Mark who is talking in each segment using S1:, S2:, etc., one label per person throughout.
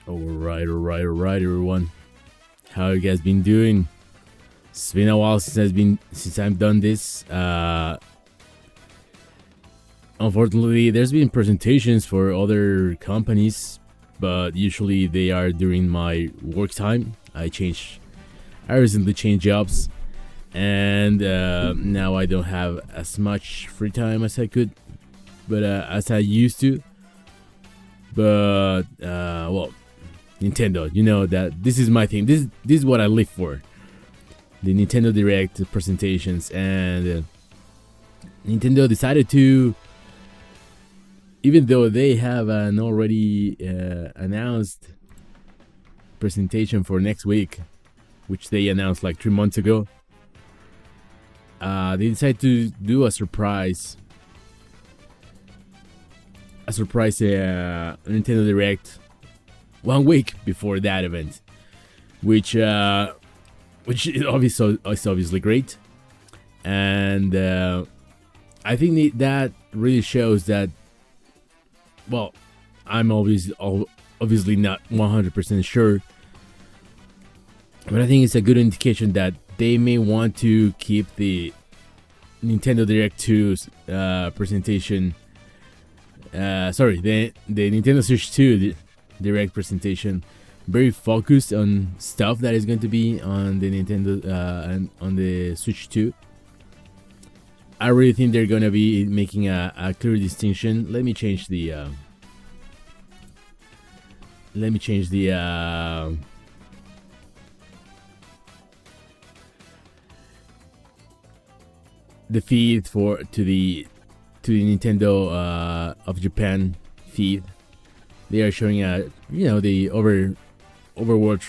S1: All right, everyone. How you guys been doing? It's been a while since I've done this. Unfortunately, there's been presentations for other companies, but usually they are during my work time. I recently changed jobs, and now I don't have as much free time as I could, but as I used to. But well, Nintendo, you know that this is my thing. This is what I live for. The Nintendo Direct presentations, and Nintendo decided to, even though they have an already announced presentation for next week, which they announced like 3 months ago. They decided to do a surprise Nintendo Direct 1 week before that event, which is obviously great, and I think that really shows that. Well, I'm obviously not 100% sure, but I think it's a good indication that they may want to keep the Nintendo Direct 2's presentation. The Nintendo Switch 2 Direct presentation very focused on stuff that is going to be on the Nintendo and on the Switch 2. I really think they're gonna be making a clear distinction. Let me change the feed to the Nintendo of Japan feed. They are showing the Overworld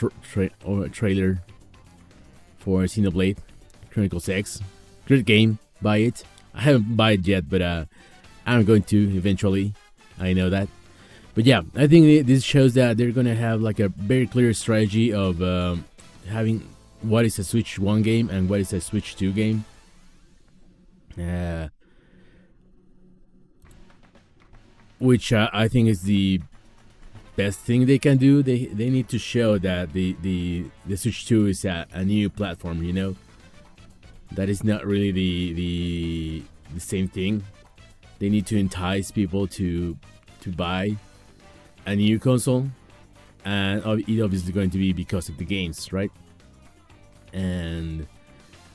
S1: trailer for Xenoblade Chronicles X. Great game. Buy it. I haven't bought it yet, but I'm going to eventually. I know that. But yeah, I think this shows that they're gonna have like a very clear strategy of having what is a Switch 1 game and what is a Switch 2 game. Which I think is the best thing they can do. They need to show that the Switch 2 is a new platform. That is not really the same thing. They need to entice people to buy a new console, and it obviously going to be because of the games, right? And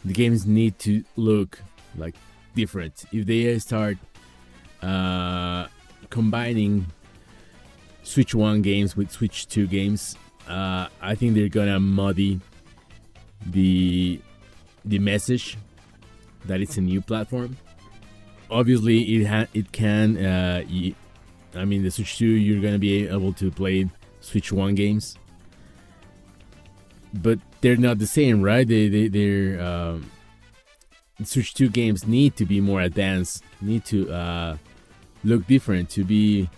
S1: the games need to look like different. If they start combining Switch 1 games with Switch 2 games, I think they're gonna muddy the message that it's a new platform. Obviously, it can. The Switch 2, you're gonna be able to play Switch 1 games, but they're not the same, right? They're Switch 2 games need to be more advanced, need to look different, to be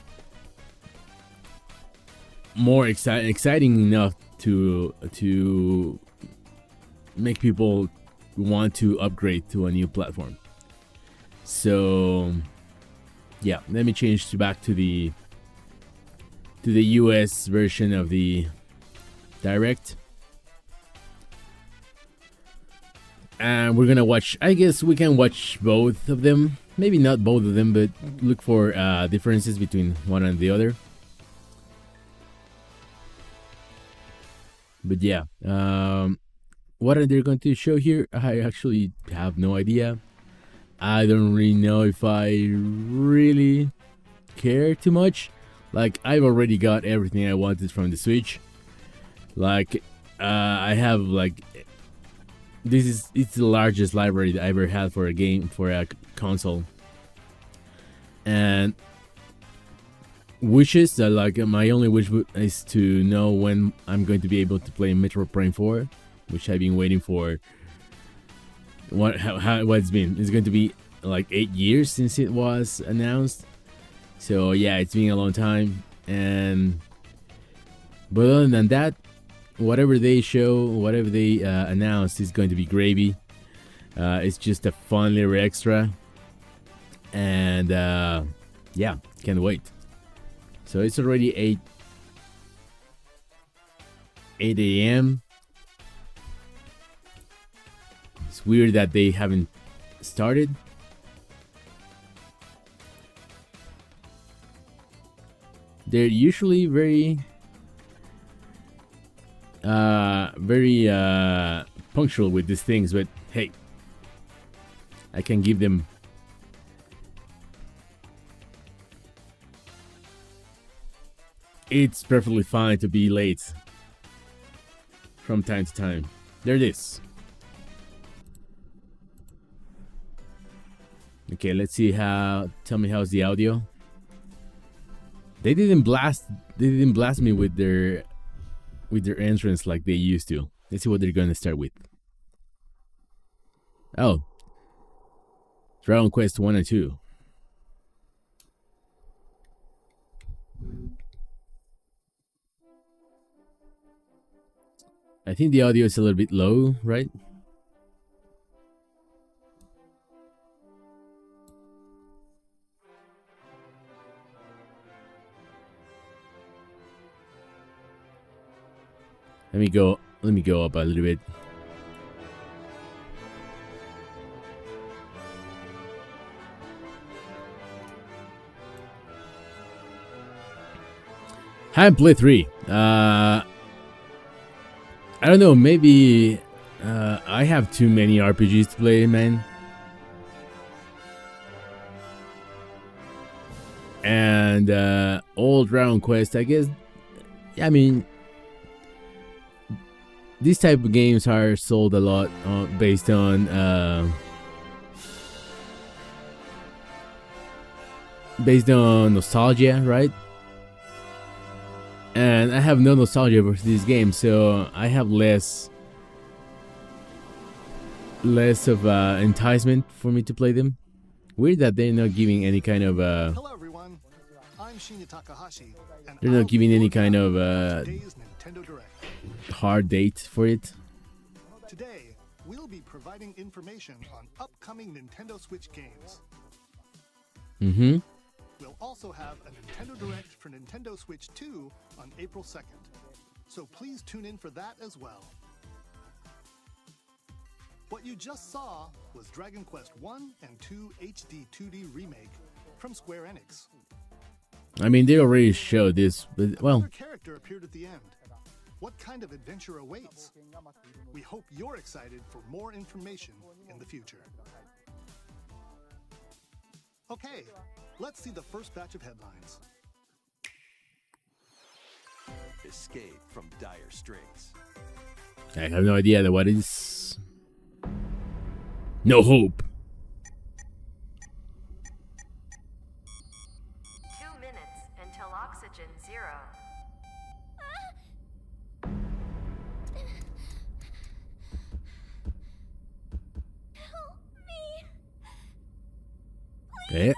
S1: more exciting enough to make people want to upgrade to a new platform. So yeah, let me change back to the US version of the Direct, and we're gonna watch. I guess we can watch both of them. Maybe not both of them, but look for differences between one and the other. But yeah, what are they going to show here? I actually have no idea. I don't really know if I really care too much. Like, I've already got everything I wanted from the Switch. Like, I have like it's the largest library that I ever had for a game, for a console. And wishes that, like, my only wish is to know when I'm going to be able to play Metroid Prime 4, which I've been waiting for. What it's been? It's going to be like 8 years since it was announced. So yeah, it's been a long time. But other than that, whatever they show, whatever they announce, is going to be gravy. It's just a fun little extra, and yeah, can't wait. So it's already 8 a.m. It's weird that they haven't started. They're usually very punctual with these things, but hey, I can give them. It's perfectly fine to be late from time to time. There it is. Okay, let's see how. Tell me how's the audio. They didn't blast me with their entrance like they used to. Let's see what they're gonna start with. Oh, Dragon Quest 1 and 2. I think the audio is a little bit low, right? Let me go up a little bit. Haven't played 3. I don't know, maybe I have too many RPGs to play, man. And old Dragon Quest, I guess. I mean, these type of games are sold a lot based on nostalgia, right? And I have no nostalgia for these games, so I have less of enticement for me to play them. Weird that they're not giving any kind of
S2: Hello everyone, I'm Shinya Takahashi, and
S1: they're not giving any kind of
S2: today's Nintendo Direct.
S1: hard date for it.
S2: Today, we'll be providing information on upcoming Nintendo Switch games.
S1: Mm-hmm.
S2: We'll also have a Nintendo Direct for Nintendo Switch 2 on April 2nd, so please tune in for that as well. What you just saw was Dragon Quest 1 and 2 HD 2D Remake from Square Enix.
S1: I mean, they already showed this, but well,
S2: Another character appeared at the end. What kind of adventure awaits? We hope you're excited for more information in the future. Okay, let's see the first batch of headlines.
S3: Escape from dire straits.
S1: I have no idea what is. No hope.
S4: 2 minutes until oxygen 0.
S5: Help me.
S1: Eh?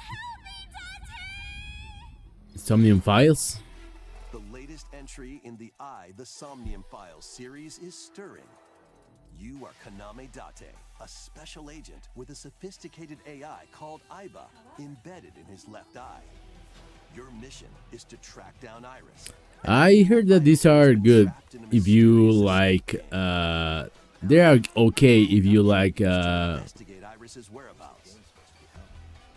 S1: Somnium Files?
S3: The latest entry in the The Somnium Files series is stirring. You are Kaname Date, a special agent with a sophisticated AI called Aiba embedded in his left eye. Your mission is to track down Iris.
S1: I heard that these are good if you like, they are okay if you like,
S3: Investigate Iris's whereabouts.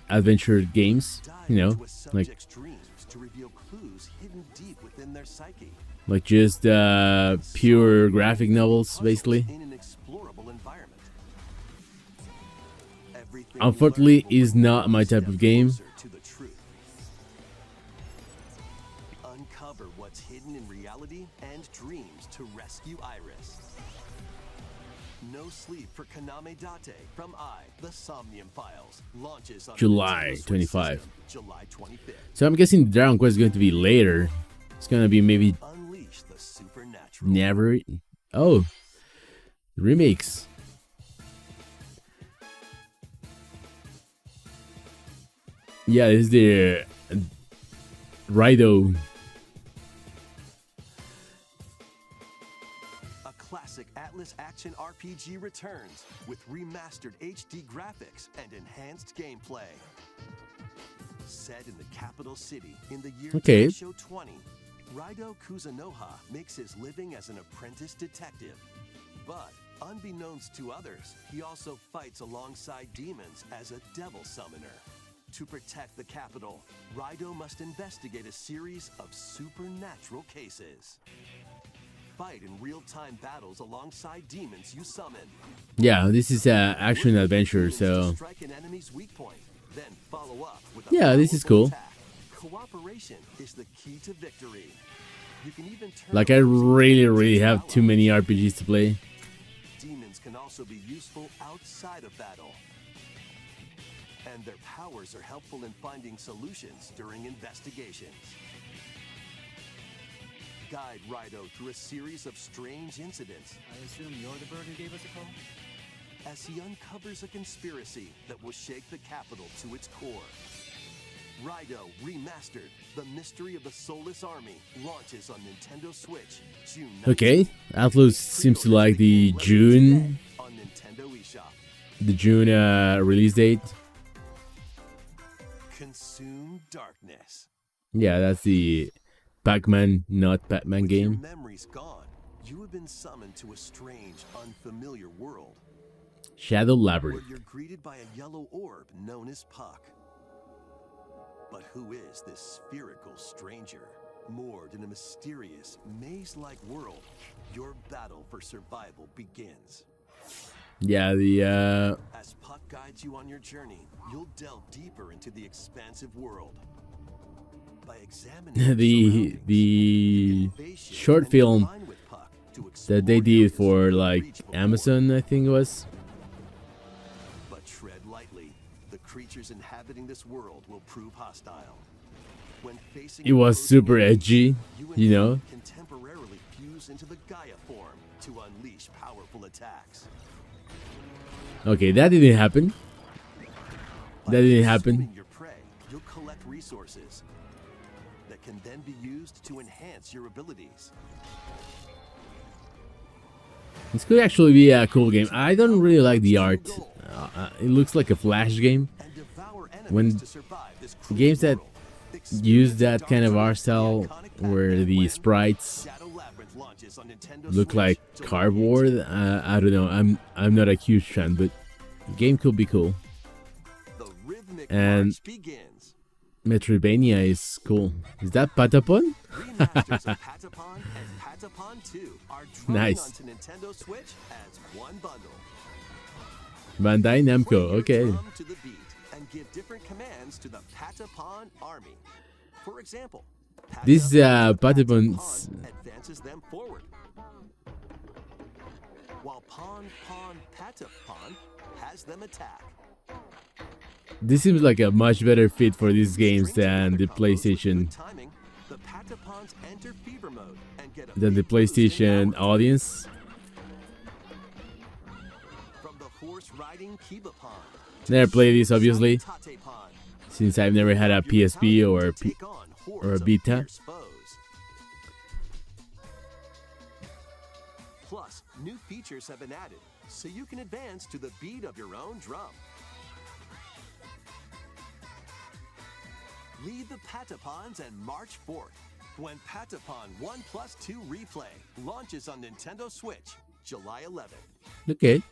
S1: adventure games, you know,
S3: Dive into a
S1: like
S3: subject's dreams to reveal clues hidden deep within their psyche.
S1: just pure graphic novels, basically.
S3: In an explorable environment. Everything
S1: Unfortunately,
S3: you learn
S1: is
S3: will
S1: not my
S3: bring you
S1: type of
S3: step
S1: game.
S3: closer to the truth. Uncover what's hidden in reality and dreams to rescue Iris. No Sleep for Kaname Date from The Somnium Files launches on
S1: July
S3: Nintendo Switch
S1: 25.
S3: system, July 25th.
S1: So I'm guessing Dragon Quest is going to be later. It's gonna be maybe
S3: Unleash the supernatural.
S1: never. Oh, remakes. Yeah, this is the Raido.
S3: A classic Atlas action RPG returns with remastered HD graphics and enhanced gameplay. Set in the capital city in the year
S1: Okay.
S3: Taisho 20, Raido Kuzunoha makes his living as an apprentice detective. But unbeknownst to others, he also fights alongside demons as a devil summoner. To protect the capital, Raido must investigate a series of supernatural cases. Fight in real-time battles alongside demons you summon.
S1: Yeah, this is action adventure, so
S3: Strike an enemy's weak point, then follow up with a
S1: yeah, this is
S3: powerful
S1: cool.
S3: attack. Cooperation is the key to victory. You can even turn
S1: Like I really have too many RPGs to play.
S3: Demons can also be useful outside of battle. And their powers are helpful in finding solutions during investigations. Guide Raido through a series of strange incidents.
S6: I assume you're the bird who gave us a call?
S3: As he uncovers a conspiracy that will shake the capital to its core. Raido Remastered, The Mystery of the Soulless Army, launches on Nintendo Switch, June 19th.
S1: Okay, Atlus seems to like the June
S3: On Nintendo eShop.
S1: release date.
S3: Consume Darkness.
S1: Yeah, that's the Pac-Man, not Batman
S3: With your
S1: game.
S3: memories gone, you have been summoned to a strange, unfamiliar world
S1: Shadow
S3: where
S1: Labyrinth.
S3: you're greeted by a yellow orb known as Puck. But who is this spherical stranger? Moored in a mysterious, maze-like world, your battle for survival begins.
S1: Yeah, the
S3: As Puck guides you on your journey, you'll delve deeper into the expansive world. By examining your surroundings,
S1: the
S3: you can face shift
S1: short
S3: and
S1: film
S3: combine with Puck to
S1: that they
S3: explore
S1: did
S3: areas
S1: for
S3: you
S1: like
S3: couldn't reach before.
S1: Amazon, I think it was.
S3: But tread lightly. The creatures inhabiting this world will prove hostile. When facing
S1: It was
S3: opposing
S1: super
S3: enemies,
S1: edgy,
S3: and
S1: you know.
S3: Puck can temporarily fuse into the Gaia form to unleash powerful attacks.
S1: Okay, that didn't happen.
S3: By
S1: That didn't happen.
S3: consuming your prey, you'll collect resources that can then be used to enhance your abilities.
S1: This could actually be a cool game. I don't really like the art. It looks like a Flash game.
S3: And devour enemies
S1: When
S3: to survive this cruel
S1: games that
S3: world.
S1: use that kind of
S3: Experience
S1: art style
S3: the iconic
S1: where
S3: Pac-Man
S1: the
S3: when
S1: sprites
S3: Shadow Labyrinth launches on Nintendo
S1: look
S3: Switch
S1: like
S3: July
S1: cardboard.
S3: 18th.
S1: I don't know. I'm not a huge fan, but the game could be cool.
S3: The rhythmic
S1: And-
S3: march begins.
S1: Metroidvania is cool. Is that Patapon?
S3: Remasters of Patapon and Patapon 2 are dropping
S1: Nice.
S3: onto Nintendo Switch as one bundle.
S1: Bandai Namco.
S3: Play your
S1: Okay.
S3: drum to the beat and give different commands to the Patapon army. For example,
S1: This
S3: Patapon
S1: Patapon's-
S3: advances them forward, while Pawn Patapon has them attack.
S1: This seems like a much better fit for these games
S3: String
S1: than the
S3: together combos with good
S1: PlayStation
S3: timing, the Patapons enter fever mode and get a
S1: than the
S3: big boost in
S1: PlayStation
S3: power.
S1: audience.
S3: From the horse-riding Kibapon to
S1: Never
S3: the
S1: played this,
S3: shiny
S1: obviously,
S3: Tatepon.
S1: since I've never had a
S3: Your
S1: PSP
S3: battalion
S1: or
S3: to take on hordes
S1: or a
S3: of
S1: Vita.
S3: fierce foes. Plus, new features have been added, so you can advance to the beat of your own drum. Lead the Patapons and march forth when Patapon 1+2 Replay launches on Nintendo Switch, July 11th.
S1: Okay,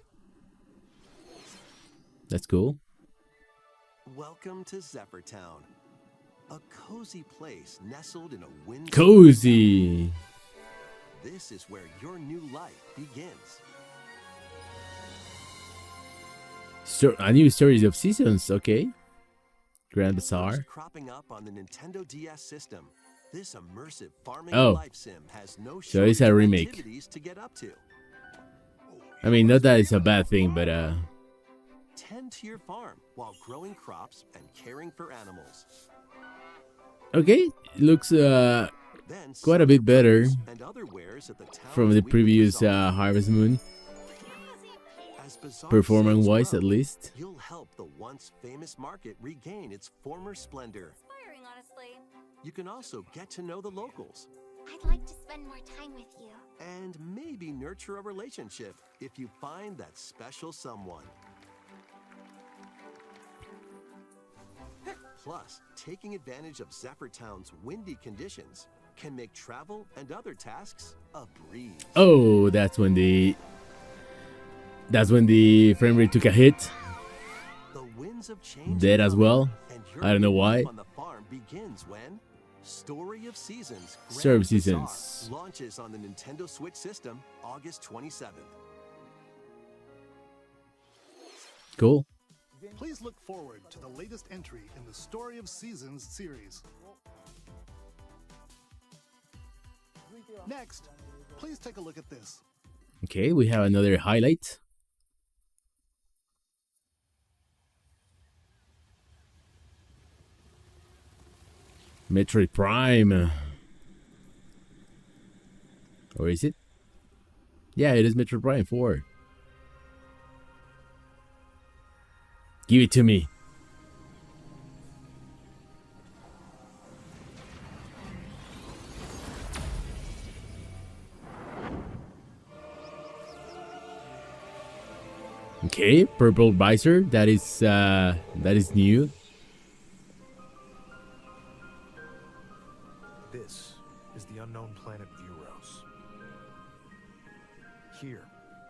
S1: that's cool.
S3: Welcome to Zephyr Town, a cozy place nestled in a wind.
S1: Cozy.
S3: This is where your new life begins.
S1: A new series of seasons. Okay. Grand Bazaar.
S3: First cropping up on the Nintendo DS system, this immersive farming
S1: Oh.
S3: life sim has no
S1: So it's a
S3: shortage of
S1: remake.
S3: activities to get up to.
S1: I mean, not that it's a bad thing, but
S3: Tend to your farm while growing crops and caring for animals.
S1: okay. It looks
S3: Then
S1: quite a
S3: sell
S1: bit
S3: your
S1: better
S3: produce and other wares at the town's
S1: from the
S3: weekly
S1: previous
S3: bazaar.
S1: Harvest Moon,
S3: As bazaar
S1: performance-wise
S3: sales
S1: at
S3: grow,
S1: least.
S3: You'll help the once famous market regain its former splendor.
S5: Inspiring, honestly.
S3: You can also get to know the locals
S5: I'd like to spend more time with you.
S3: and maybe nurture a relationship if you find that special someone. Plus, taking advantage of Zephyr Town's windy conditions, can make travel and other tasks a breeze.
S1: Oh, that's when the frame rate took a hit.
S3: The winds of change
S1: Dead
S3: are
S1: as
S3: coming,
S1: well.
S3: and your
S1: I don't know
S3: new
S1: why.
S3: life on the farm begins when Story of Seasons Grand
S1: Story of
S3: Bazaar
S1: Seasons.
S3: launches on the Nintendo Switch system August 27th.
S1: Cool.
S2: Please look forward to the latest entry in the Story of Seasons series. Next, please take a look at this.
S1: Okay, we have another highlight. Metroid Prime. Or is it? Yeah, it is Metroid Prime 4. Give it to me. Okay, purple visor. That is new.
S7: This is the unknown planet Vuros. Here,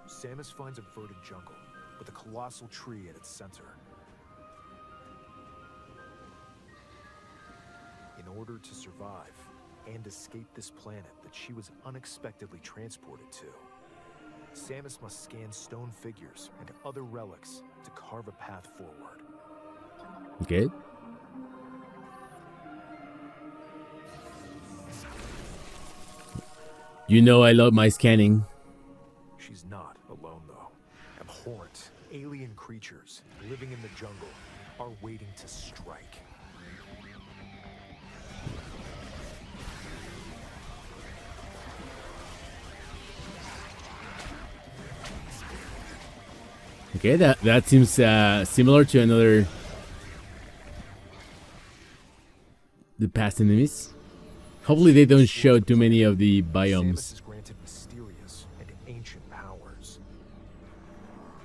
S7: Samus finds a verdant jungle with a colossal tree at its center. In order to survive and escape this planet that she was unexpectedly transported to, Samus must scan stone figures and other relics to carve a path forward.
S1: Okay. You know I love my scanning.
S7: She's not alone, though. Abhorrent, alien creatures living in the jungle are waiting to strike.
S1: Okay, that seems similar to another the past enemies. Hopefully they don't show too many of the
S7: Samus
S1: biomes.
S7: is granted mysterious and ancient powers.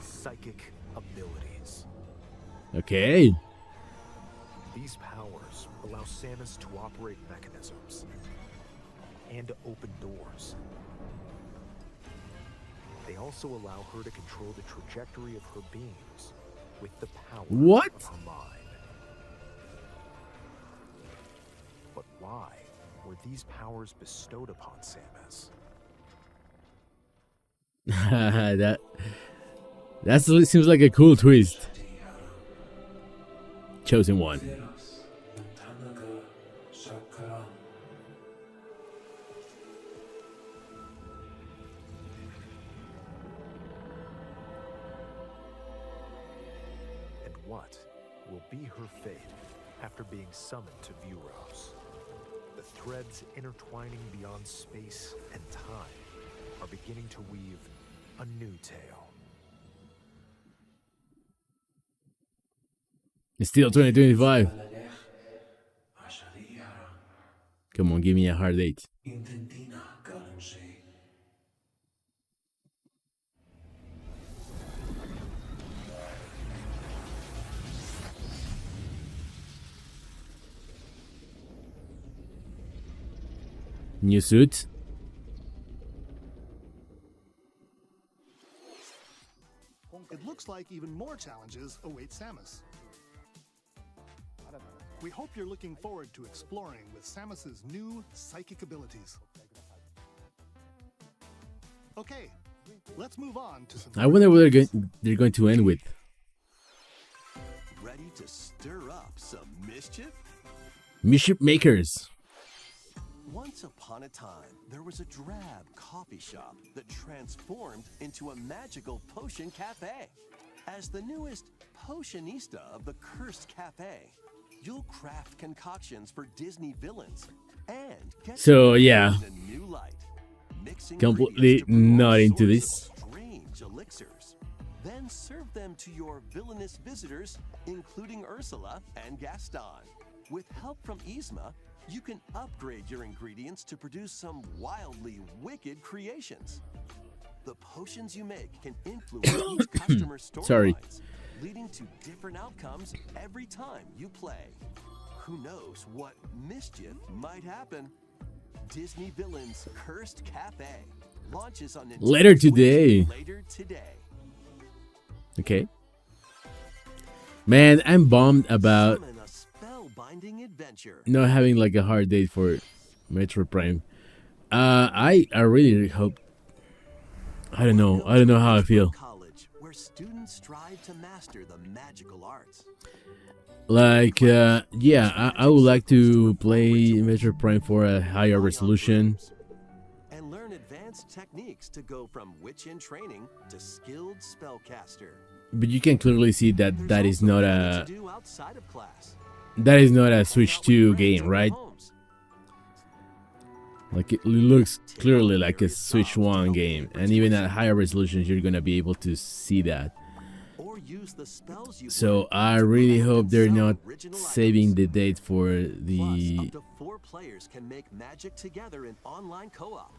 S7: Psychic abilities.
S1: Okay.
S7: These powers allow Samus to operate mechanisms and to open doors. They also allow her to control the trajectory of her beams with the power
S1: What?
S7: of her mind. But why were these powers bestowed upon Samus?
S1: that seems like a cool twist. Chosen one.
S7: And what will be her fate after being summoned to Vuros? The threads intertwining beyond space and time are beginning to weave a new tale.
S1: It's still 2025. Come on, give me a hard date. New suit.
S2: It looks like even more challenges await Samus. We hope you're looking forward to exploring with Samus's new psychic abilities. Okay, let's move on to some...
S1: I wonder what they're going to end with.
S3: Ready to stir up some mischief?
S1: Mischief makers.
S3: Once upon a time, there was a drab coffee shop that transformed into a magical potion cafe. As the newest potionista of the Cursed Cafe, you'll craft concoctions for Disney villains and get
S1: So,
S3: them
S1: yeah.
S3: in a new light. Mixing
S1: Completely
S3: ingredients to brew all
S1: not into
S3: sorts
S1: this.
S3: of strange elixirs. Then serve them to your villainous visitors, including Ursula and Gaston. With help from Yzma, you can upgrade your ingredients to produce some wildly wicked creations. The potions you make can influence each customer's
S1: Sorry.
S3: storylines, leading to different outcomes every time you play. Who knows what mischief might happen? Disney Villains Cursed Cafe launches on Nintendo
S1: Later
S3: Switch
S1: today.
S3: Later today.
S1: Okay. Man, I'm bummed about
S3: Summon a spellbinding adventure.
S1: not having like a hard date for Metro Prime. I really hope. I don't know. I don't know how I feel.
S3: College, where students strive to master the magical arts.
S1: Like, yeah, I would like to play Metro Prime for a higher resolution.
S3: And learn advanced techniques to go from witch in training to skilled spellcaster.
S1: But you can clearly see that
S3: There's
S1: that is
S3: also
S1: not
S3: more
S1: a
S3: to do outside of class.
S1: Switch 2 game, right? Like it looks clearly like a Switch 1 game, and even at higher resolutions, you're gonna be able to see that.
S3: Or use the spells you
S1: So
S3: learned
S1: I
S3: to
S1: really
S3: craft
S1: hope
S3: and
S1: they're
S3: sell
S1: not
S3: original
S1: saving
S3: items.
S1: the date for
S3: Plus,
S1: the.
S3: up to 4 players can make magic together in online co-op.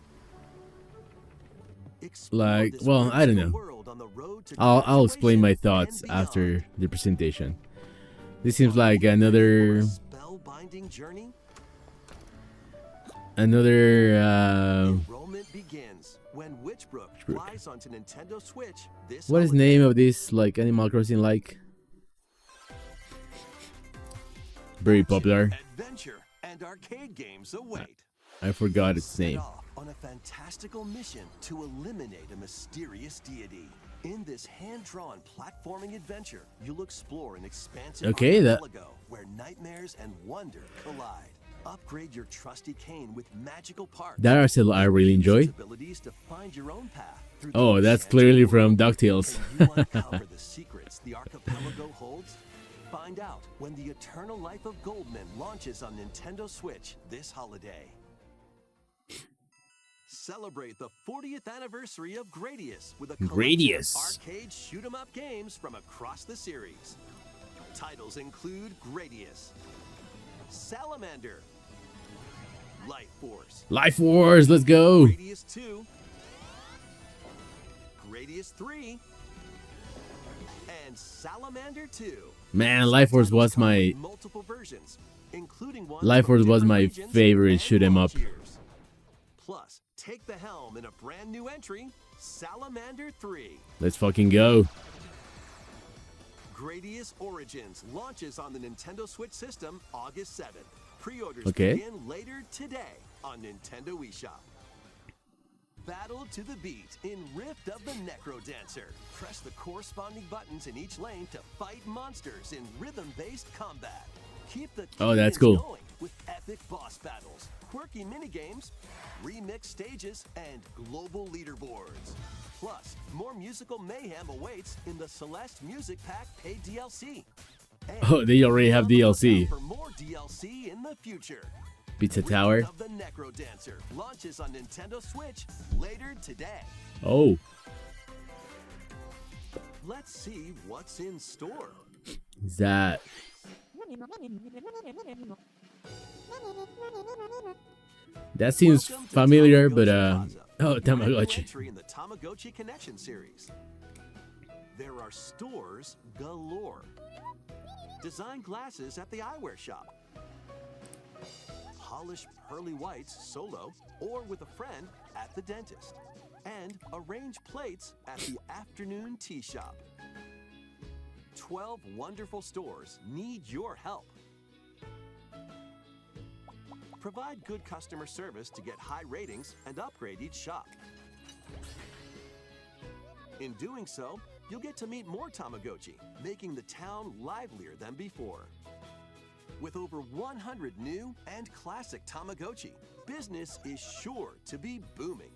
S3: Explore
S1: Like,
S3: this
S1: well, I don't
S3: virtual
S1: know.
S3: world on the road to
S1: I'll explain my
S3: graduation
S1: thoughts
S3: and beyond.
S1: after the presentation. This seems like another
S3: Spellbinding journey. Enrollment begins when Witchbrook flies onto Nintendo Switch this
S1: What is the
S3: holiday.
S1: name of this like Animal Crossing like? Very popular.
S3: Adventure and arcade games await.
S1: I forgot its
S3: Set
S1: name.
S3: off on a fantastical mission to eliminate a mysterious deity. In this hand-drawn platforming adventure, you'll explore an expansive
S1: Okay, that-
S3: archipelago where nightmares and wonder collide. Upgrade your trusty cane with magical parts.
S1: That I really
S3: Use
S1: enjoy.
S3: its abilities to find your own path through the
S1: Oh, that's
S3: enchanted
S1: clearly from
S3: world.
S1: DuckTales.
S3: Can you uncover the secrets the archipelago holds? Find out when The Eternal Life of Goldman launches on Nintendo Switch this holiday. Celebrate the 40th anniversary of Gradius with a collection
S1: Gradius.
S3: of arcade shoot-'em-up games from across the series. Titles include Gradius, Salamander, Life Force,
S1: Life Wars, let's go.
S3: Gradius 2, Gradius 3, and Salamander 2.
S1: Man, Life Force was
S3: Sometimes come
S1: my
S3: with multiple versions, including ones
S1: Life
S3: from
S1: Force was
S3: different
S1: my
S3: regions
S1: favorite
S3: and
S1: shoot 'em
S3: launch
S1: up.
S3: years. Plus, take the helm in a brand new entry, Salamander 3.
S1: Let's fucking go.
S3: Gradius Origins launches on the Nintendo Switch system August 7th. Pre-orders
S1: Okay.
S3: begin later today on Nintendo eShop. Battle to the beat in Rift of the Necro Dancer. Press the corresponding buttons in each lane to fight monsters in rhythm-based combat. Keep the
S1: Oh, that's
S3: cadence
S1: cool.
S3: going with epic boss battles, quirky minigames, remix stages, and global leaderboards. Plus, more musical mayhem awaits in the Celeste Music Pack paid DLC. And
S1: Oh, they already have
S3: be on the lookout
S1: DLC.
S3: for more DLC in the future.
S1: Pizza
S3: Rift
S1: Tower.
S3: of the Necro Dancer launches on Nintendo Switch later today.
S1: Oh,
S3: Let's see what's in store.
S1: is that? That seems
S3: Welcome to
S1: familiar, but
S3: Tamagotchi Plaza,
S1: oh,
S3: a brand new
S1: Tamagotchi.
S3: entry in the Tamagotchi Connection series. There are stores galore. Design glasses at the eyewear shop. Polish pearly whites solo or with a friend at the dentist. And arrange plates at the afternoon tea shop. 12 wonderful stores need your help. Provide good customer service to get high ratings and upgrade each shop. In doing so, you'll get to meet more Tamagotchi, making the town livelier than before. With over 100 new and classic Tamagotchi, business is sure to be booming.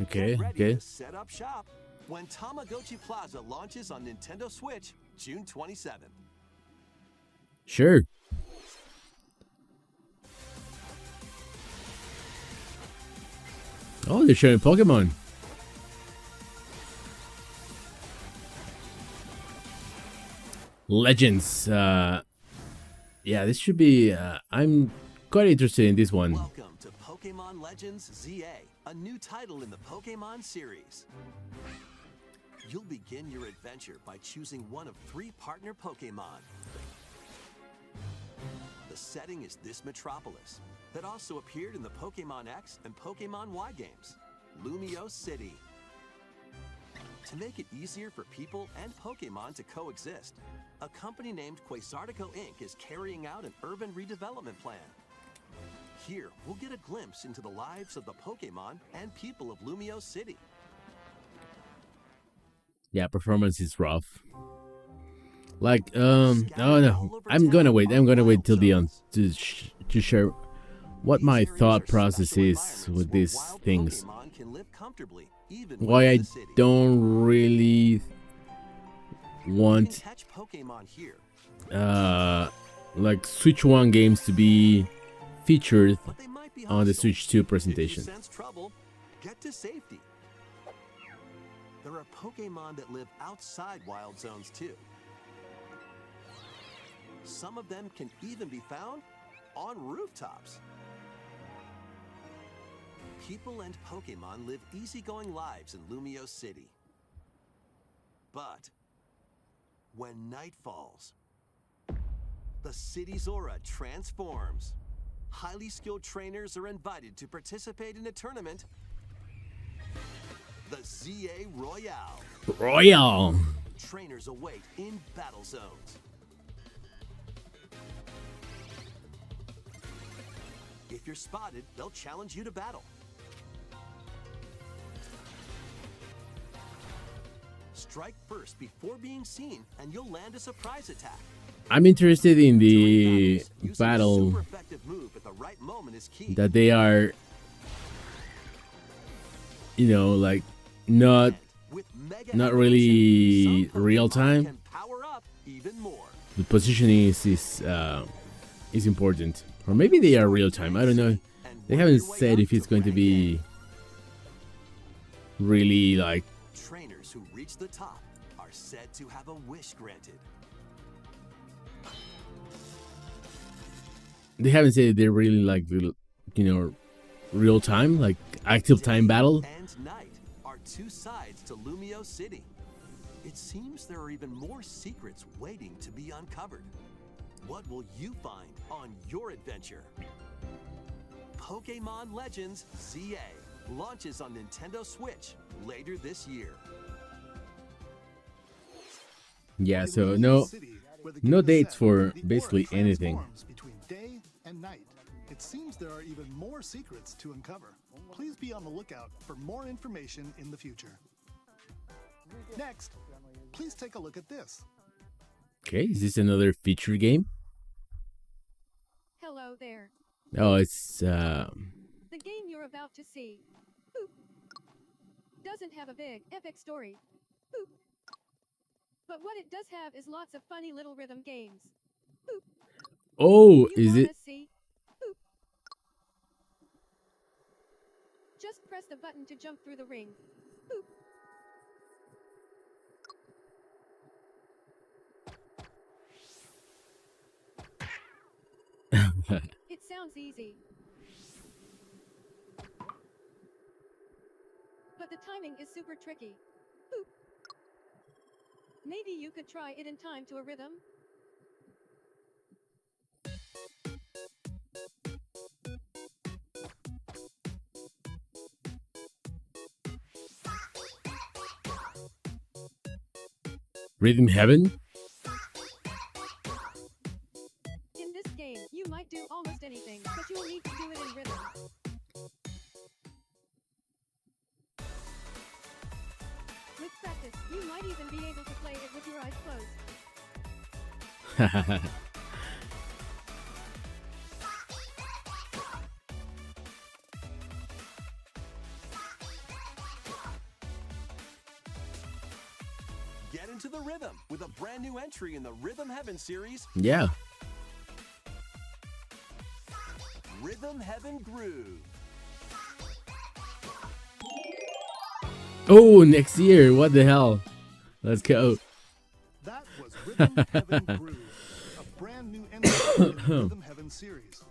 S1: Okay,
S3: Get ready
S1: okay.
S3: to set up shop when Tamagotchi Plaza launches on Nintendo Switch June 27th.
S1: Sure. Oh, they're showing Pokemon. Legends. Yeah, this should be. I'm quite interested in this one.
S3: Welcome to Pokemon Legends ZA, a new title in the Pokemon series. You'll begin your adventure by choosing one of 3 partner Pokemon. The setting is this metropolis that also appeared in the Pokemon X and Pokemon Y games, Lumio City. To make it easier for people and Pokemon to coexist, a company named Quasartico Inc. is carrying out an urban redevelopment plan. Here, we'll get a glimpse into the lives of the Pokemon and people of Lumio City.
S1: Yeah, performance is rough. Like, oh no, I'm gonna wait till the end to share what my thought process is with these things. Why I don't really want like Switch 1 games to be featured on the Switch 2 presentation.
S3: Get to safety. There are Pokemon that live outside wild zones too. Some of them can even be found on rooftops. People and Pokemon live easygoing lives in Lumio City. But when night falls, the city's aura transforms. Highly skilled trainers are invited to participate in a tournament, the ZA Royale.
S1: Royale!
S3: Trainers await in battle zones. If you're spotted, they'll challenge you to battle. Strike first before being seen, and you'll land a surprise attack.
S1: I'm interested in the battle
S3: Super effective move at the right moment is key.
S1: that they are, you know, like not
S3: With mega
S1: not
S3: evolution,
S1: really
S3: some
S1: real
S3: Pokemon
S1: time.
S3: can power up even more.
S1: The positioning is important, or maybe they are real time. I don't know. They haven't said if it's going to be really like.
S3: Trainers who reach the top are said to have a wish granted.
S1: They haven't said they're really like, you know, real time, like active time battle.
S3: And night are two sides to Lumio City. It seems there are even more secrets waiting to be uncovered. What will you find on your adventure? Pokemon Legends ZA launches on Nintendo Switch later this year.
S1: Yeah,
S2: In
S1: so
S2: Lumio
S1: no
S2: City, where the
S1: no
S2: game is
S1: dates
S2: set,
S1: for
S2: the
S1: basically
S2: aura
S1: anything.
S2: transforms between day and night. It seems there are even more secrets to uncover. Please be on the lookout for more information in the future. Next, please take a look at this.
S1: Okay, is this another feature game?
S8: Hello there.
S1: Oh, it's
S8: The game you're about to see boop, doesn't have a big, epic story. Boop. But what it does have is lots of funny little rhythm games. Boop.
S1: oh,
S8: You
S1: is
S8: wanna
S1: it?
S8: see? Boop. Just press the button to jump through the ring. Boop. It sounds easy. But the timing is super tricky. Boop. Maybe you could try it in time to a rhythm.
S1: Rhythm Heaven?
S8: In this game, you might do almost anything, but you'll need to do it in rhythm. With practice, you might even be able to play it with your eyes closed.
S3: Get into the rhythm with a brand new entry in the Rhythm Heaven series,
S1: Yeah.
S3: Rhythm Heaven Groove.
S1: Oh, next year. What the hell? Let's go.
S2: That was Rhythm Heaven Groove, a brand new entry in the Rhythm Heaven series.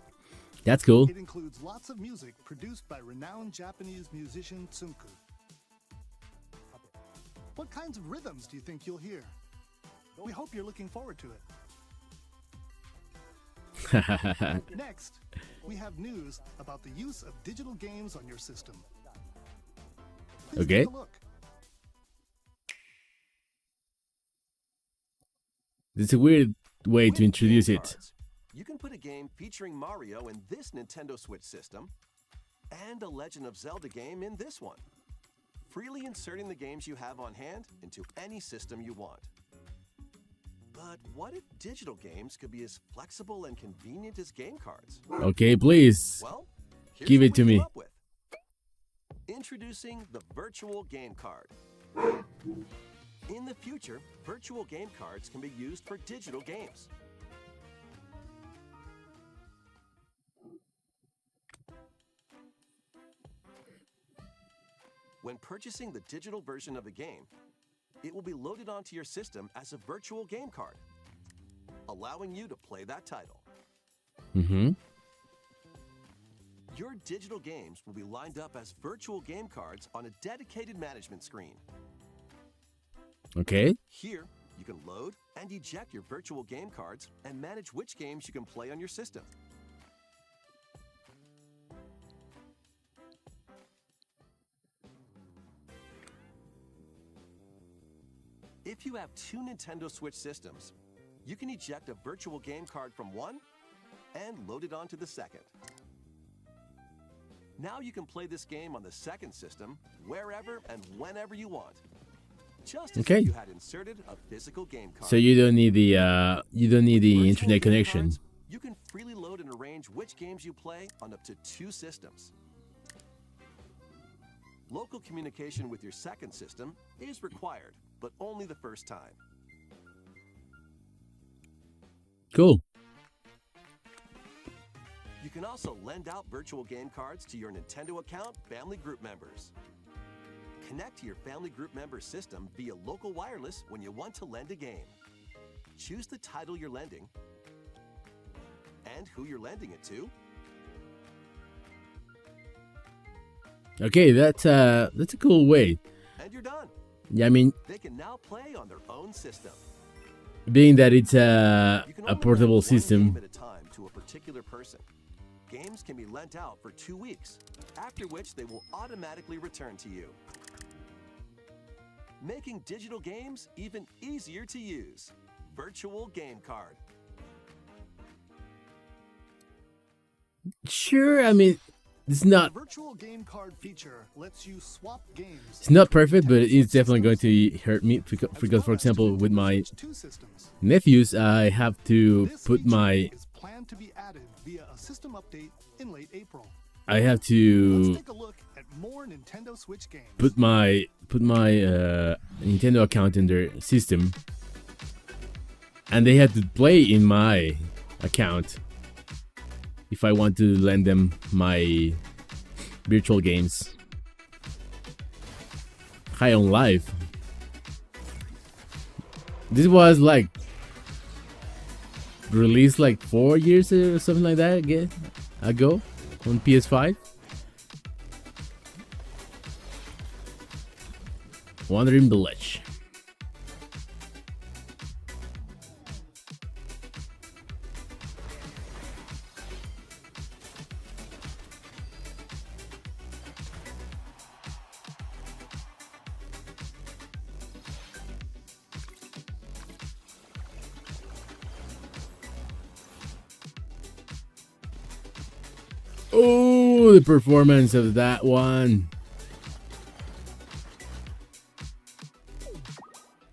S1: That's cool.
S2: It includes lots of music produced by renowned Japanese musician Tsunku. What kinds of rhythms do you think you'll hear? We hope you're looking forward to Next, we have news about the use of digital games on your system. Please
S1: Okay.
S2: take a look.
S1: It's a weird way
S3: With
S1: to introduce
S3: game
S1: it.
S3: cards, you can put a game featuring Mario in this Nintendo Switch system and a Legend of Zelda game in this one, freely inserting the games you have on hand into any system you want. But what if digital games could be as flexible and convenient as game cards?
S1: Okay, please.
S3: Well, here's
S1: Give
S3: what
S1: it to
S3: we came
S1: me.
S3: up with. Introducing the Virtual Game Card. In the future, virtual game cards can be used for digital games. When purchasing the digital version of a game, it will be loaded onto your system as a virtual game card, allowing you to play that title.
S1: Mm-hmm.
S3: Your digital games will be lined up as virtual game cards on a dedicated management screen.
S1: Okay.
S3: Here, you can load and eject your virtual game cards and manage which games you can play on your system. If you have two Nintendo Switch systems, you can eject a virtual game card from one and load it onto the second. Now you can play this game on the second system wherever and whenever you want. Just as
S1: Okay.
S3: if you had inserted a physical game card.
S1: So you don't need the
S3: Virtual
S1: internet
S3: game
S1: connection.
S3: cards, you can freely load and arrange which games you play on up to two systems. Local communication with your second system is required, but only the first time.
S1: Cool.
S3: You can also lend out virtual game cards to your Nintendo account family group members. Connect to your family group member system via local wireless when you want to lend a game. Choose the title you're lending and who you're lending it to.
S1: Okay, that's a cool way.
S3: And you're done.
S1: Yeah, I mean,
S3: They can now play on their own system.
S1: being that it's
S3: You can
S1: a
S3: only
S1: portable
S3: lend one
S1: system.
S3: game at a time to a particular person. Games can be lent out for 2 weeks, after which they will automatically return to you. Making digital games even easier to use. Virtual Game Card.
S1: Sure, I mean, it's not
S2: The virtual game card feature lets you swap games.
S1: it's not perfect, but it's definitely going to hurt me because, for example, with my
S2: two systems.
S1: nephews, I have to
S2: This
S1: put
S2: feature
S1: my
S2: is planned to be added via a system update in late April.
S1: I have
S2: Let's
S1: to
S2: take a look at more Nintendo Switch games.
S1: put my Nintendo account in their system, and they have to play in my account if I want to lend them my virtual games. High on Life. This was like released like 4 years or something like that ago on PS5. Wandering Village. Oh, the performance of that one.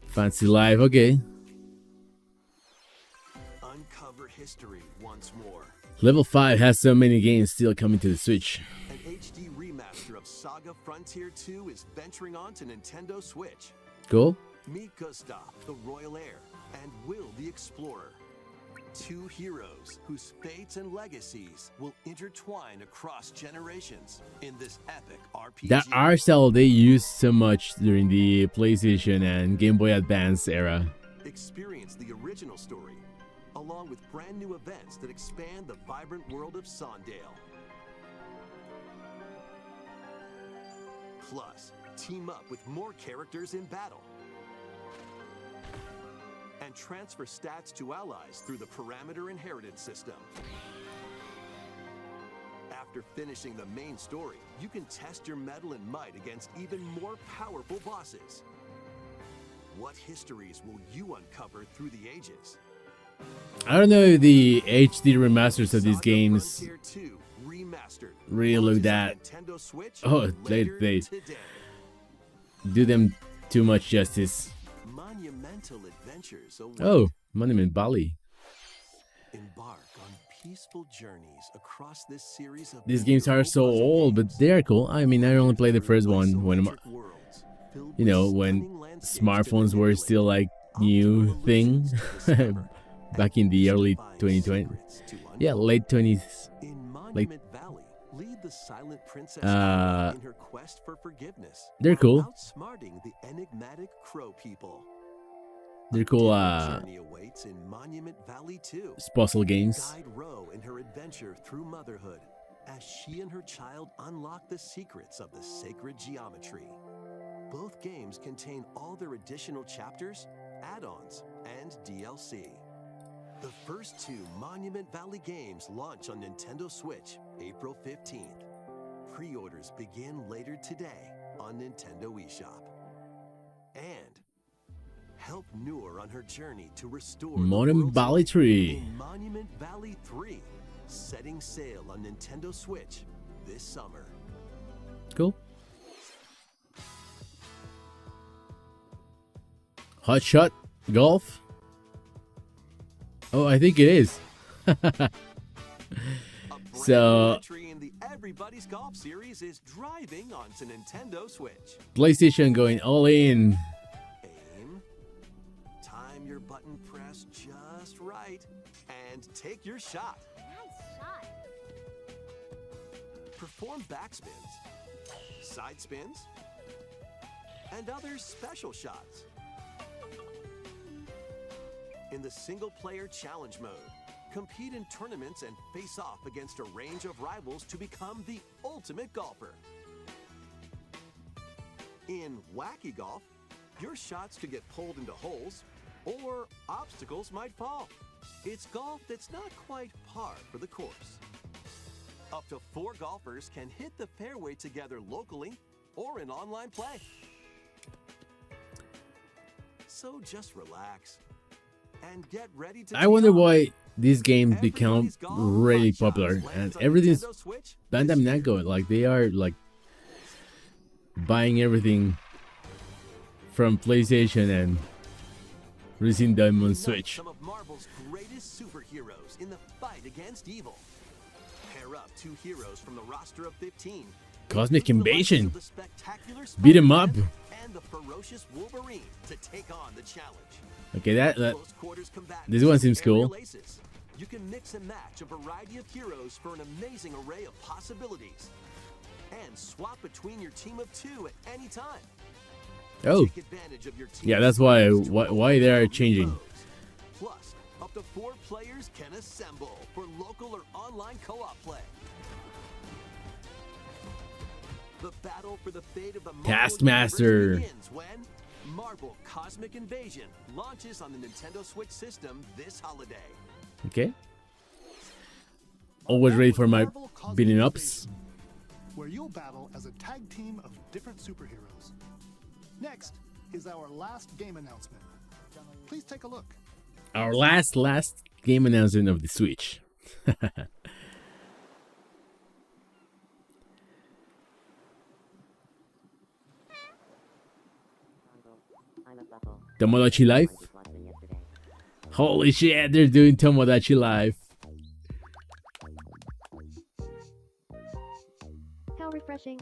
S1: Fancy Life, okay.
S3: Uncover history once more.
S1: Level 5 has so many games still coming to the Switch.
S3: An HD remaster of Saga Frontier 2 is venturing onto Nintendo Switch.
S1: Cool.
S3: Meet Gustav, the Royal Heir, and Will, the Explorer. Two heroes whose fates and legacies will intertwine across generations in this epic RPG.
S1: That art style they used so much during the PlayStation and Game Boy Advance era.
S3: Experience the original story, along with brand new events that expand the vibrant world of Sondale. Plus, team up with more characters in battle. And transfer stats to allies through the parameter inheritance system. After finishing the main story, you can test your mettle and might against even more powerful bosses. What histories will you uncover through the ages?
S1: I don't know if the HD remasters of these
S3: Saga
S1: games
S3: Frontier 2 Remastered
S1: really look
S3: launches on
S1: that.
S3: Nintendo Switch
S1: Oh,
S3: later
S1: they
S3: today.
S1: do them too much justice.
S3: Monumental adventures await.
S1: Oh, Monument Valley.
S3: Embark on peaceful journeys across this series of
S1: These games are so
S3: beautiful
S1: old, but
S3: games.
S1: they are cool. I mean, I only played the first one when,
S3: Isometric worlds filled
S1: you
S3: with
S1: know, when
S3: stunning landscapes to
S1: smartphones were
S3: manipulate,
S1: still like
S3: optical
S1: new thing.
S3: illusions to discover,
S1: Back in the
S3: and
S1: early
S3: mystifying
S1: 2020.
S3: secrets to
S1: Yeah,
S3: uncover.
S1: late 20s.
S3: In
S1: like-
S3: Monument Valley, lead the silent princess
S1: Uh,
S3: in her quest for forgiveness.
S1: they're
S3: while
S1: cool.
S3: Outsmarting the enigmatic crow people.
S1: They're cool,
S3: A journey awaits in Monument Valley 2.
S1: puzzle games.
S3: Guide Ro in her adventure through motherhood as she and her child unlock the secrets of the sacred geometry. Both games contain all their additional chapters, add-ons, and DLC. The first two Monument Valley games launch on Nintendo Switch April 15th. Pre-orders begin later today on Nintendo eShop. And help Noor on her journey to restore the
S1: Monument
S3: world's
S1: Valley
S3: light
S1: 3.
S3: in Monument Valley 3, setting sail on Nintendo Switch this summer.
S1: Cool. Hot Shot Golf. Oh, I think it is.
S3: A brand
S1: So-
S3: new entry in the Everybody's Golf series is driving onto Nintendo Switch.
S1: PlayStation going all in.
S3: Aim, time your button press just right, and take your shot.
S5: Nice shot.
S3: Perform backspins, side spins, and other special shots. In the single-player challenge mode, compete in tournaments and face off against a range of rivals to become the ultimate golfer. In Wacky Golf, your shots could get pulled into holes, or obstacles might fall. It's golf that's not quite par for the course. Up to 4 golfers can hit the fairway together locally or in online play. So just relax and get ready to
S1: I wonder
S3: tee off.
S1: why these games become
S3: Everybody's Golf
S1: really
S3: Hot Shots
S1: popular, and
S3: lands on
S1: everything's
S3: Nintendo Switch
S1: Bandai
S3: this year.
S1: Namco. Like they are like buying everything from PlayStation and releasing them on
S3: Unite
S1: Switch.
S3: Some of Marvel's greatest superheroes in the fight against evil. Pair up 2 heroes from the roster of 15.
S1: Cosmic
S3: including the likes
S1: Invasion.
S3: of the spectacular
S1: Beat 'em up.
S3: Spider-Man and the ferocious Wolverine to take on the challenge.
S1: Okay, that
S3: Close quarters combatants
S1: this one seems
S3: and
S1: cool.
S3: aerial aces. You can mix and match a variety of heroes for an amazing array of possibilities. And swap between your team of 2 at any time.
S1: Oh,
S3: Take advantage of your team's
S1: yeah, that's why
S3: strengths to
S1: why they are
S3: overcome
S1: changing.
S3: foes. Plus, up to 4 players can assemble for local or online co-op play. The battle for the fate of the Marvel
S1: Taskmaster.
S3: Universe begins when Marvel Cosmic Invasion launches on the Nintendo Switch system this holiday.
S1: Okay. Always ready for my
S2: Marvel Cosmic
S1: beating ups.
S2: Invasion, where you'll battle as a tag team of different superheroes. Next is our last game announcement. Please take a look.
S1: Our last game announcement of the Switch. Tomodachi Life. Holy shit, they're doing Tomodachi Life.
S8: How refreshing.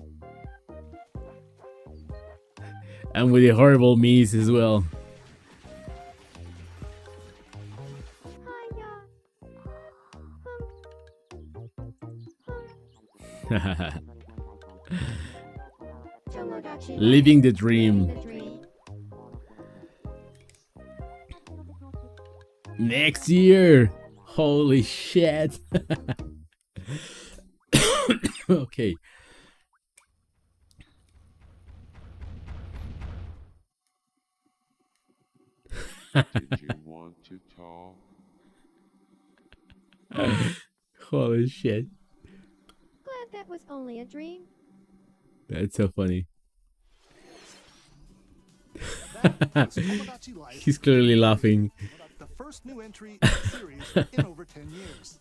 S1: And with the horrible me's as well. Living the dream. Next year. Holy shit. Okay.
S9: Did you want chữ chó.
S1: Holy shit.
S8: Glad that was only a dream.
S1: That's so funny.
S2: That is Tomodachi Life,
S1: He's clearly laughing.
S2: the first new entry in the series in over 10 years.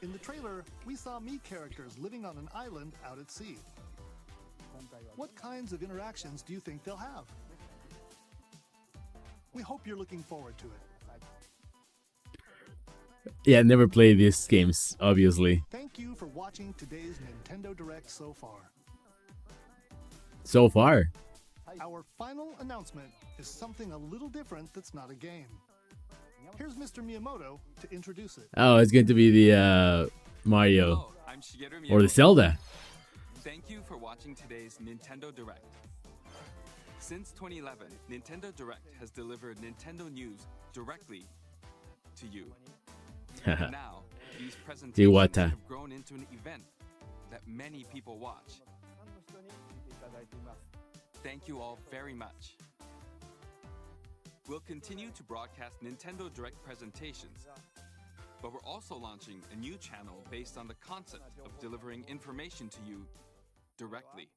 S2: In the trailer, we saw Mii characters living on an island out at sea. What kinds of interactions do you think they'll have? We hope you're looking forward to it.
S1: Yeah, never played these games, obviously.
S2: Thank you for watching today's Nintendo Direct so far.
S1: So far.
S2: Our final announcement is something a little different that's not a game. Here's Mr. Miyamoto to introduce it.
S1: Oh, it's going to be the Mario.
S6: Hello, I'm Shigeru Miyamoto.
S1: Or the Zelda.
S6: Thank you for watching today's Nintendo Direct. Since 2011, Nintendo Direct has delivered Nintendo news directly to you. Now, these presentations
S1: Iwata.
S6: have grown into an event that many people watch. Thank you all very much. We'll continue to broadcast Nintendo Direct presentations, but we're also launching a new channel based on the concept of delivering information to you directly.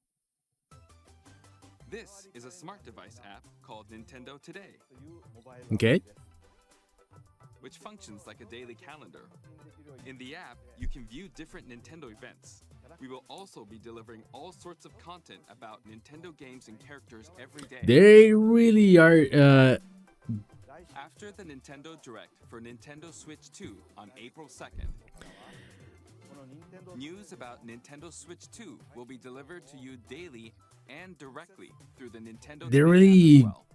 S6: This is a smart device app called Nintendo Today,
S1: Okay.
S6: which functions like a daily calendar. In the app, you can view different Nintendo events. We will also be delivering all sorts of content about Nintendo games and characters every day.
S1: They really are
S6: After the Nintendo Direct for Nintendo Switch 2 on April 2nd, news about Nintendo Switch 2 will be delivered to you daily and directly through the Nintendo
S1: They're
S6: Today app
S1: really
S6: as well.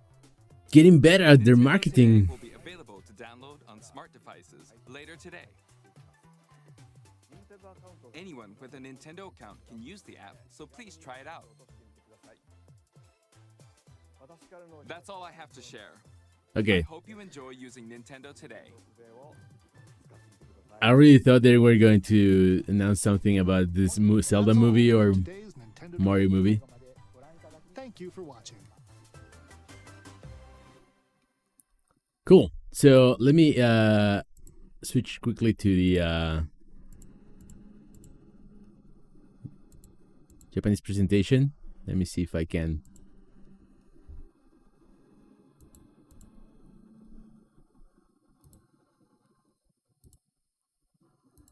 S1: getting better at their
S6: Nintendo
S1: marketing.
S6: Today will be available to download on smart devices later today. Anyone with a Nintendo account can use the app, so please try it out. That's all I have to share. I
S1: Okay.
S6: hope you enjoy using Nintendo Today.
S1: I really thought they were going to announce something about this Zelda
S2: That's all
S1: movie
S2: for
S1: or
S2: today's Nintendo
S1: Mario
S2: Direct.
S1: movie.
S2: Thank you for watching.
S1: Cool. So let me switch quickly to the Japanese presentation. Let me see if I can.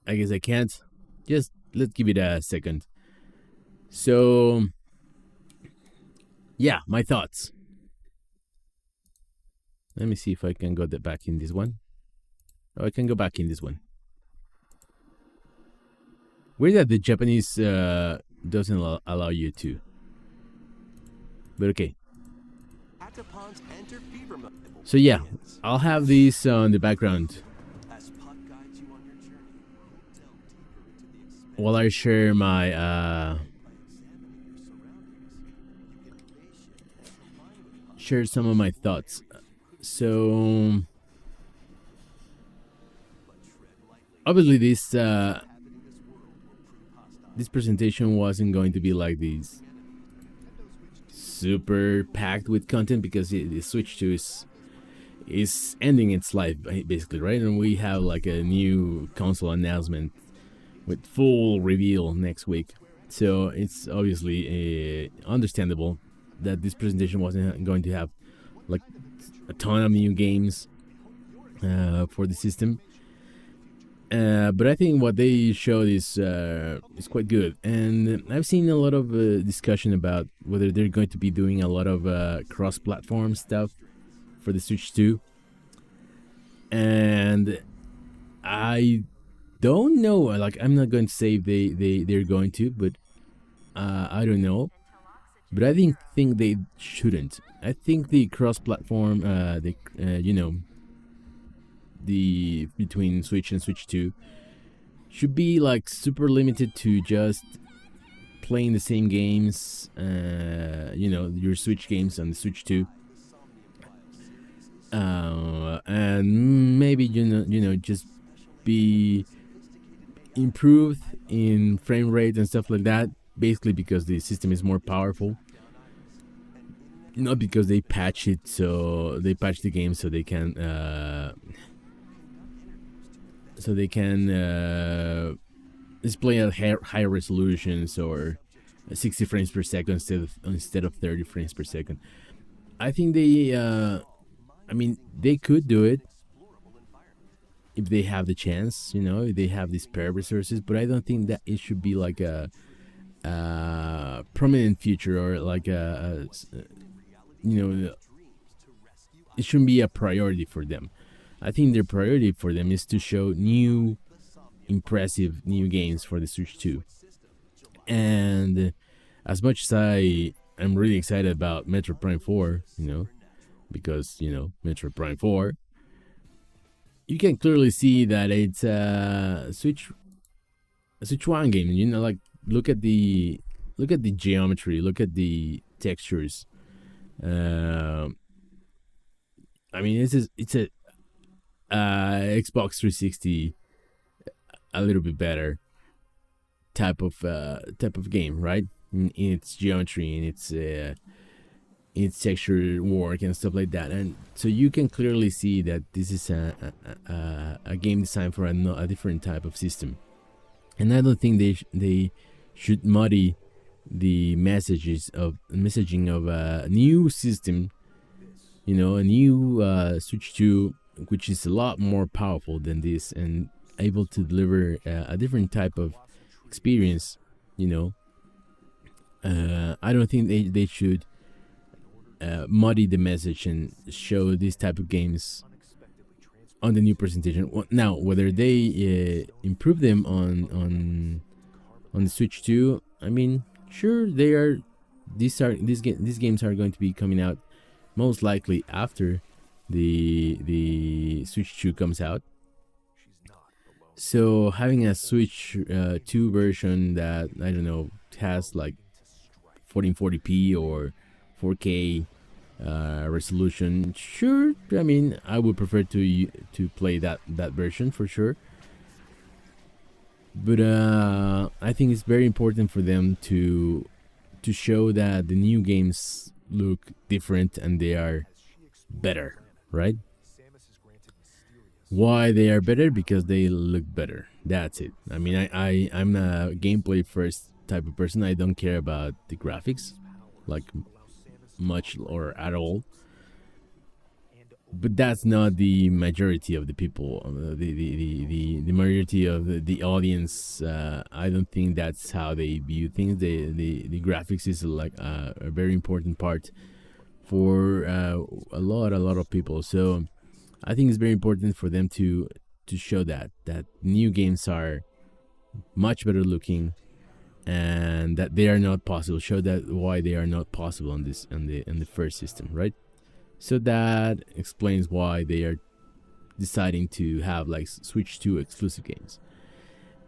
S1: I guess I can't. Just let's give it a second. So, yeah, my thoughts. Let me see if I can go back in this one. Oh, I can go back in this one. Weird that the Japanese doesn't allow you to. But okay.
S3: Atapon's Enter Fever Mode
S1: So yeah,
S3: begins.
S1: I'll have these on the background
S3: As Puck guides you on your journey, delve deeper into the expanse
S1: while I share my
S3: by examining your surroundings. You get patient and combine with Puck.
S1: share some of my thoughts. So obviously this presentation wasn't going to be like this super packed with content because the Switch 2 is ending its life basically, right? And we have like a new console announcement with full reveal next week. So it's obviously understandable that this presentation wasn't going to have like a ton of new games for the system. But I think what they showed is quite good, and I've seen a lot of discussion about whether they're going to be doing a lot of cross-platform stuff for the Switch 2, and I don't know. Like, I'm not going to say they're going to, but I don't know. But I think they shouldn't. I think the cross-platform, the between Switch and Switch 2 should be like super limited to just playing the same games, your Switch games on the Switch 2, and maybe just be improved in frame rate and stuff like that, basically because the system is more powerful. not because they patch it, so they patch the game so they can display at higher resolutions or 60 frames per second instead of 30 frames per second. I think they they could do it if they have the chance, if they have these spare resources, but I don't think that it should be like a prominent feature, or like it shouldn't be a priority for them. I think their priority for them is to show impressive new games for the Switch 2. And as much as I'm really excited about Metroid Prime 4, because Metroid Prime 4, you can clearly see that it's a Switch 1 game. Like look at the geometry, look at the textures. It's a Xbox 360 a little bit better type of game, right? In its geometry, in its texture work and stuff like that, and so you can clearly see that this is a game designed for a different type of system. And I don't think they should muddy the messaging of a new system, a new Switch 2, which is a lot more powerful than this and able to deliver a different type of experience. I don't think they should muddy the message and show these type of games on the new presentation. Now, whether they improve them on the Switch 2, sure, they are. These games are going to be coming out most likely after the Switch 2 comes out. So having a Switch 2 version that, I don't know, has like 1440p or 4K resolution, sure. I would prefer to play that version for sure. But I think it's very important for them to show that the new games look different and they are better, right? Why they are better? Because they look better. That's it. I'm a gameplay first type of person. I don't care about the graphics, like much or at all. But that's not the majority of the people. The majority of the audience. I don't think that's how they view things. The graphics is like a very important part for a lot of people. So I think it's very important for them to show that new games are much better looking, and that they are not possible. Show that why they are not possible on the first system, right? So that explains why they are deciding to have like Switch 2 exclusive games.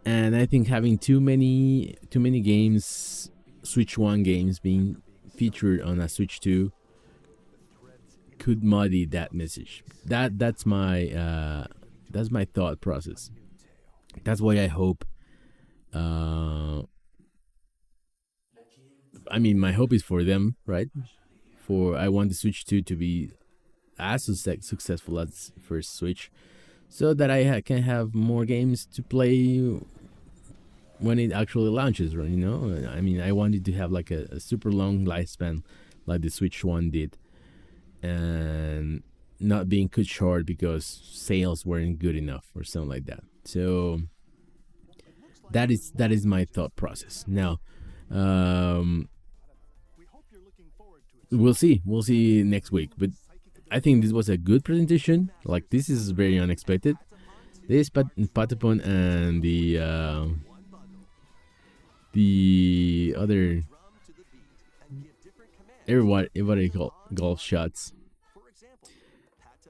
S1: And I think having too many games, Switch 1 games being featured on a Switch 2 could muddy that message. That's my thought process. That's why I hope. My hope is for them, right? I want the Switch 2 to be as successful as first Switch, so that I can have more games to play when it actually launches, right? I wanted to have like a super long lifespan like the Switch 1 did, and not being cut short because sales weren't good enough or something like that. So that is my thought process. Now, we'll see next week, but I think this was a good presentation. Like, this is very unexpected. This Patapon and the other everybody call golf shots.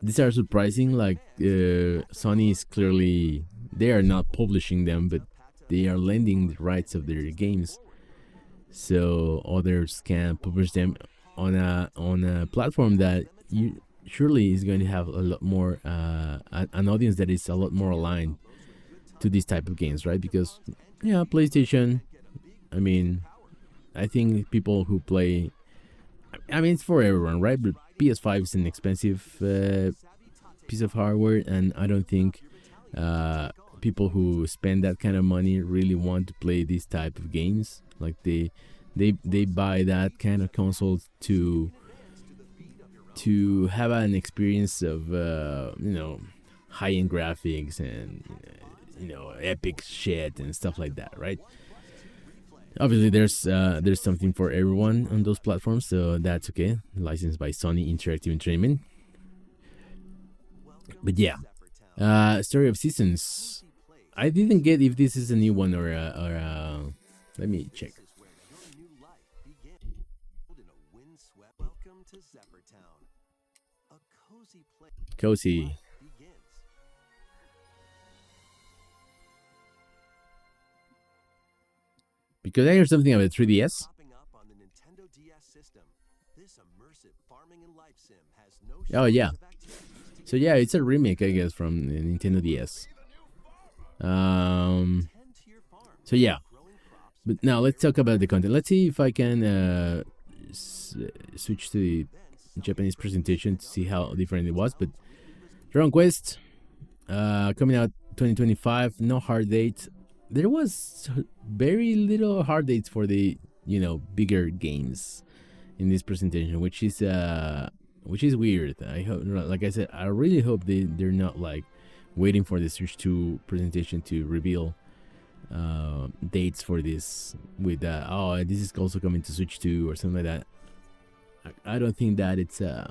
S1: These are surprising. Like, Sony is clearly, they are not publishing them, but they are lending the rights of their games, so others can publish them on a platform that surely is going to have a lot more an audience that is a lot more aligned to these type of games, right? Because PlayStation, I think people who play, I mean, it's for everyone, right? But PS5 is an expensive piece of hardware, and I don't think people who spend that kind of money really want to play these type of games. Like they buy that kind of console to have an experience of high-end graphics and epic shit and stuff like that, right? Obviously, there's something for everyone on those platforms, so that's okay. Licensed by Sony Interactive Entertainment. But yeah, Story of Seasons. I didn't get if this is a new one or let me check. Cozy. Because I heard something about 3DS. Oh yeah. So yeah, it's a remake, I guess, from the Nintendo DS. So yeah. But now let's talk about the content. Let's see if I can switch to the Japanese presentation to see how different it was. But Dragon Quest coming out 2025, no hard date. There was very little hard dates for the bigger games in this presentation, which is weird. I hope, like I said, I really hope they're not like waiting for the Switch 2 presentation to reveal dates for this with this is also coming to Switch 2 or something like that. I don't think that it's I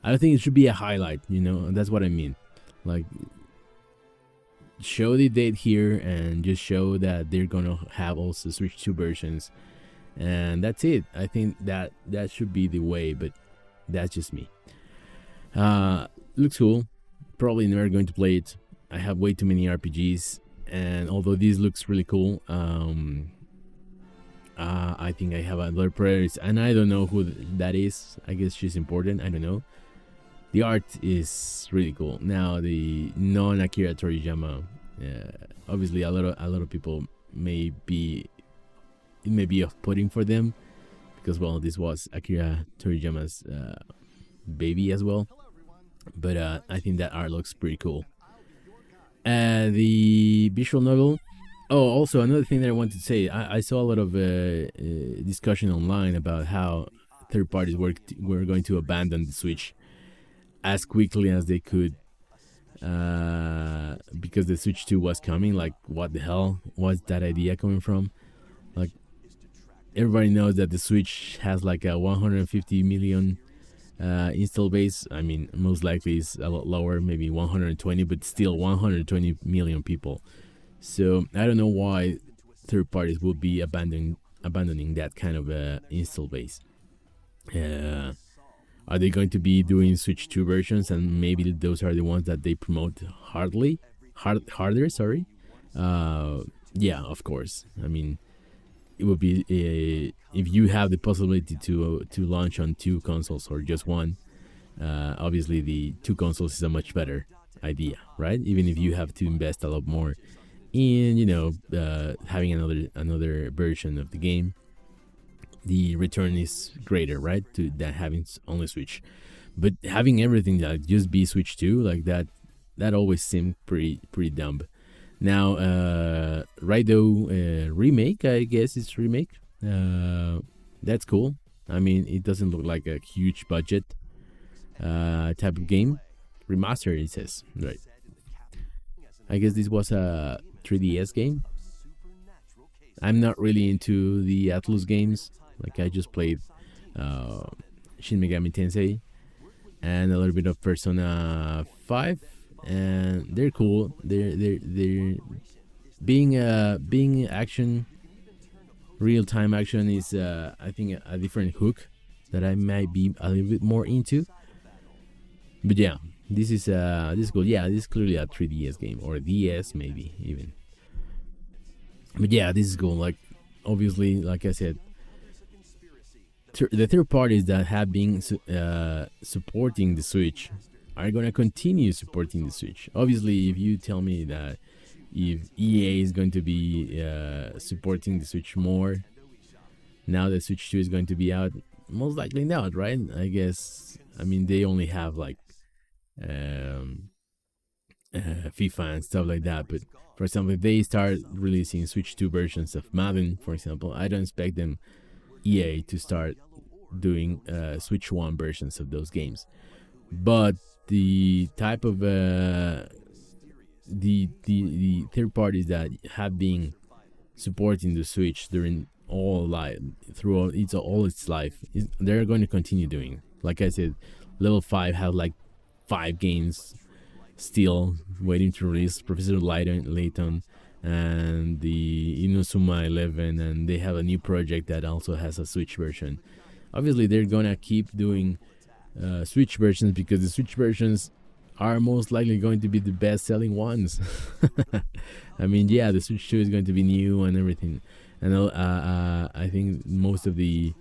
S1: don't think it should be a highlight. That's what I mean. Like, show the date here and just show that they're gonna have also Switch 2 versions, and that's it. I think that should be the way, but that's just me. Looks cool. Probably never going to play it. I have way too many RPGs, and although this looks really cool, I think I have other priorities, and I don't know who that is. I guess she's important. I don't know. The art is really cool. Now the non-Akira Toriyama, obviously a lot of people may be off-putting for them because this was Akira Toriyama's baby as well. But I think that art looks pretty cool. The visual novel. Oh, also another thing that I wanted to say, I saw a lot of discussion online about how third parties were going to abandon the Switch as quickly as they could because the Switch 2 was coming. Like, what the hell was that idea coming from? Like, everybody knows that the Switch has like a 150 million install base. I mean, most likely it's a lot lower, maybe 120, but still 120 million people. So I don't know why third parties would be abandoning that kind of install base. Are they going to be doing Switch 2 versions, and maybe those are the ones that they promote harder? Sorry. Yeah, of course. I mean, it would be if you have the possibility to launch on two consoles or just one. Obviously, the two consoles is a much better idea, right? Even if you have to invest a lot more in having another version of the game, the return is greater, right? To that having only Switch, but having everything that just be Switch 2 like that always seemed pretty dumb. Now, Raido remake, I guess it's remake. That's cool. I mean, it doesn't look like a huge budget type of game. Remaster, it says, right? I guess this was a 3DS game. I'm not really into the Atlus games. Like, I just played Shin Megami Tensei and a little bit of Persona 5, and they're cool. They're being action, real-time action is I think a different hook that I might be a little bit more into. But yeah, this is cool. Yeah, this is clearly a 3DS game, or DS maybe even. But yeah, this is cool. Like, obviously, like I said, the third parties that have been supporting the Switch are gonna continue supporting the Switch. Obviously, if you tell me that if EA is going to be supporting the Switch more now that Switch 2 is going to be out, most likely not, right? I guess. I mean, they only have like um, FIFA and stuff like that. But for example, if they start releasing Switch 2 versions of Madden, for example, I don't expect them EA to start doing Switch 1 versions of those games. But the type of the third parties that have been supporting the Switch during all life through all its life, they're going to continue doing. Like I said, Level 5 have like 5 games still waiting to release. Professor Layton and the Inazuma 11, and they have a new project that also has a Switch version. Obviously, they're gonna keep doing Switch versions because the Switch versions are most likely going to be the best-selling ones. I mean, yeah, the Switch 2 is going to be new and everything, and I think most of the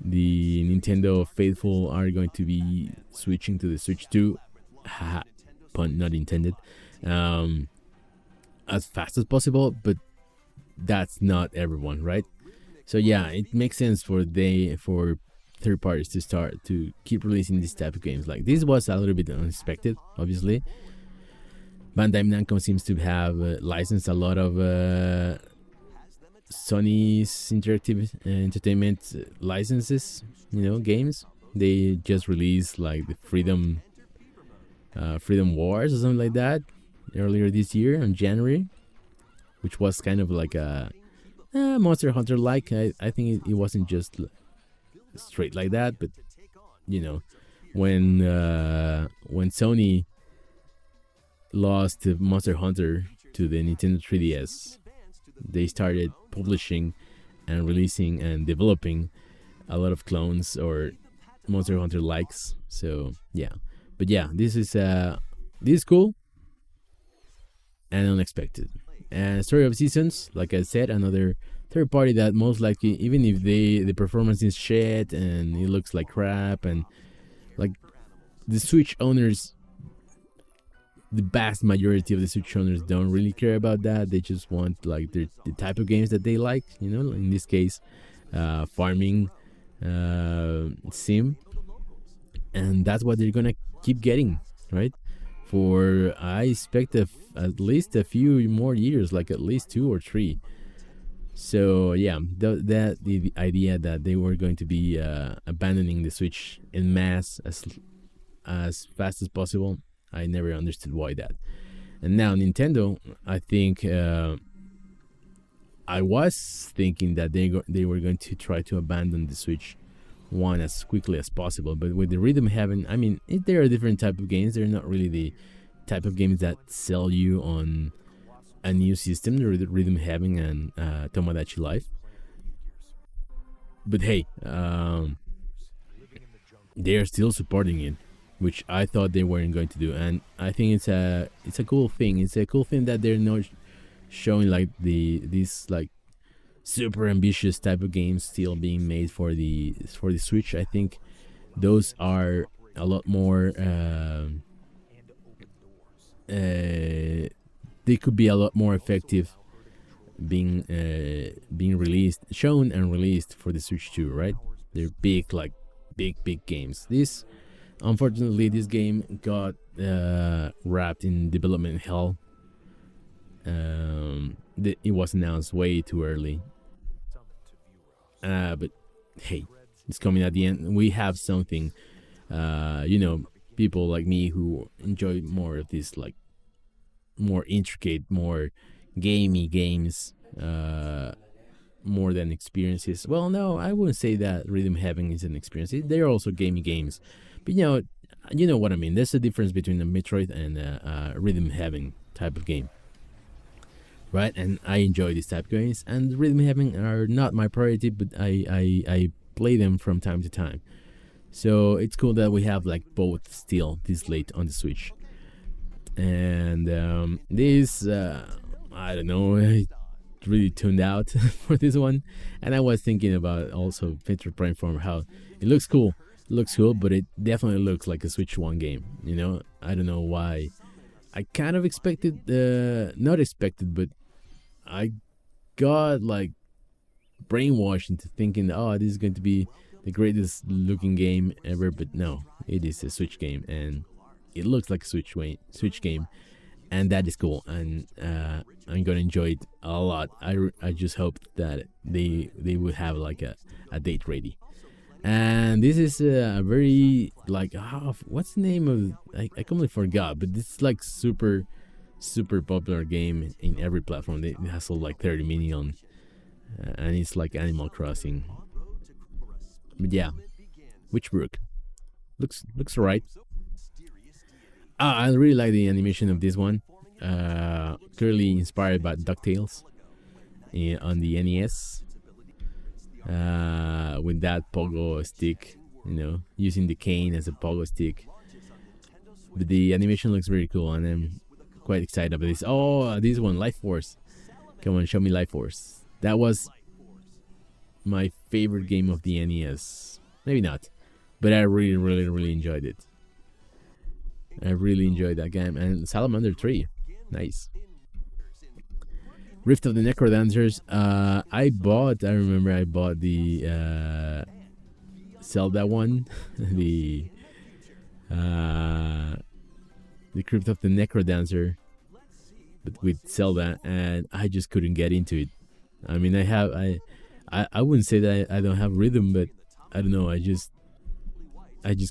S1: Nintendo faithful are going to be switching to the Switch 2. Pun not intended. As fast as possible, but that's not everyone, right? So yeah, it makes sense for third parties to start to keep releasing this type of games. Like this was a little bit unexpected, obviously. Bandai Namco seems to have licensed a lot of Sony's interactive entertainment licenses, games. They just released like the Freedom Wars or something like that earlier this year in January, which was kind of like a Monster Hunter like. I think it wasn't just straight like that, but when Sony lost Monster Hunter to the Nintendo 3DS, they started publishing and releasing and developing a lot of clones or Monster Hunter likes. So yeah, but yeah, this is cool and unexpected. And Story of Seasons, like I said, another third party that most likely, even if the performance is shit and it looks like crap, and like the Switch owners, the vast majority of the Switch owners don't really care about that. They just want like the type of games that they like. In this case, farming sim, and that's what they're gonna keep getting, right? For I expect at least a few more years, like at least 2 or 3. So yeah, the idea that they were going to be abandoning the Switch en masse as fast as possible, I never understood why that. And now Nintendo, I think I was thinking that they were going to try to abandon the Switch 1 as quickly as possible, but with the Rhythm Heaven, I mean, there are different type of games. They're not really the type of games that sell you on a new system, the Rhythm Heaven and Tomodachi Life. But hey, they are still supporting it, which I thought they weren't going to do, and I think it's a cool thing. It's a cool thing that they're not showing like these like super ambitious type of games still being made for the Switch. I think those are a lot more. They could be a lot more effective being shown and released for the Switch 2, right? They're big games. Unfortunately, this game got wrapped in development hell. It was announced way too early. But hey, it's coming at the end. We have something, people like me who enjoy more of these like more intricate, more gamey games, more than experiences. Well, no, I wouldn't say that Rhythm Heaven is an experience. They're also gamey games, but you know what I mean. There's a difference between a Metroid and a Rhythm Heaven type of game, right? And I enjoy these type of games, and Rhythm Heaven are not my priority, but I play them from time to time. So it's cool that we have like both still this late on the Switch. And this I don't know, it really tuned out for this one. And I was thinking about also Metroid Prime 4, how it looks cool, but it definitely looks like a Switch 1 game. I don't know why. I kind of expected, not expected, but I got like brainwashed into thinking, oh, this is going to be the greatest looking game ever, but no, it is a Switch game, and it looks like a Switch game, and that is cool, and I'm gonna enjoy it a lot. I just hope that they would have like a date ready. And this is a very like what's the name of I completely forgot, but this is like super popular game in every platform. It has sold like 30 million, and it's like Animal Crossing. But yeah, Witchbrook looks alright. I really like the animation of this one. Clearly inspired by DuckTales on the NES. With that pogo stick, using the cane as a pogo stick. But the animation looks really cool, and I'm quite excited about this. Oh, this one, Life Force. Come on, show me Life Force. That was my favorite game of the NES. Maybe not, but I really enjoyed it. I really enjoyed that game. And Salamander 3, nice. Rift of the Necrodancers. I remember I bought the Zelda one, the Crypt of the Necrodancer, but with Zelda, and I just couldn't get into it. I mean, I wouldn't say that I don't have rhythm, but I don't know. I just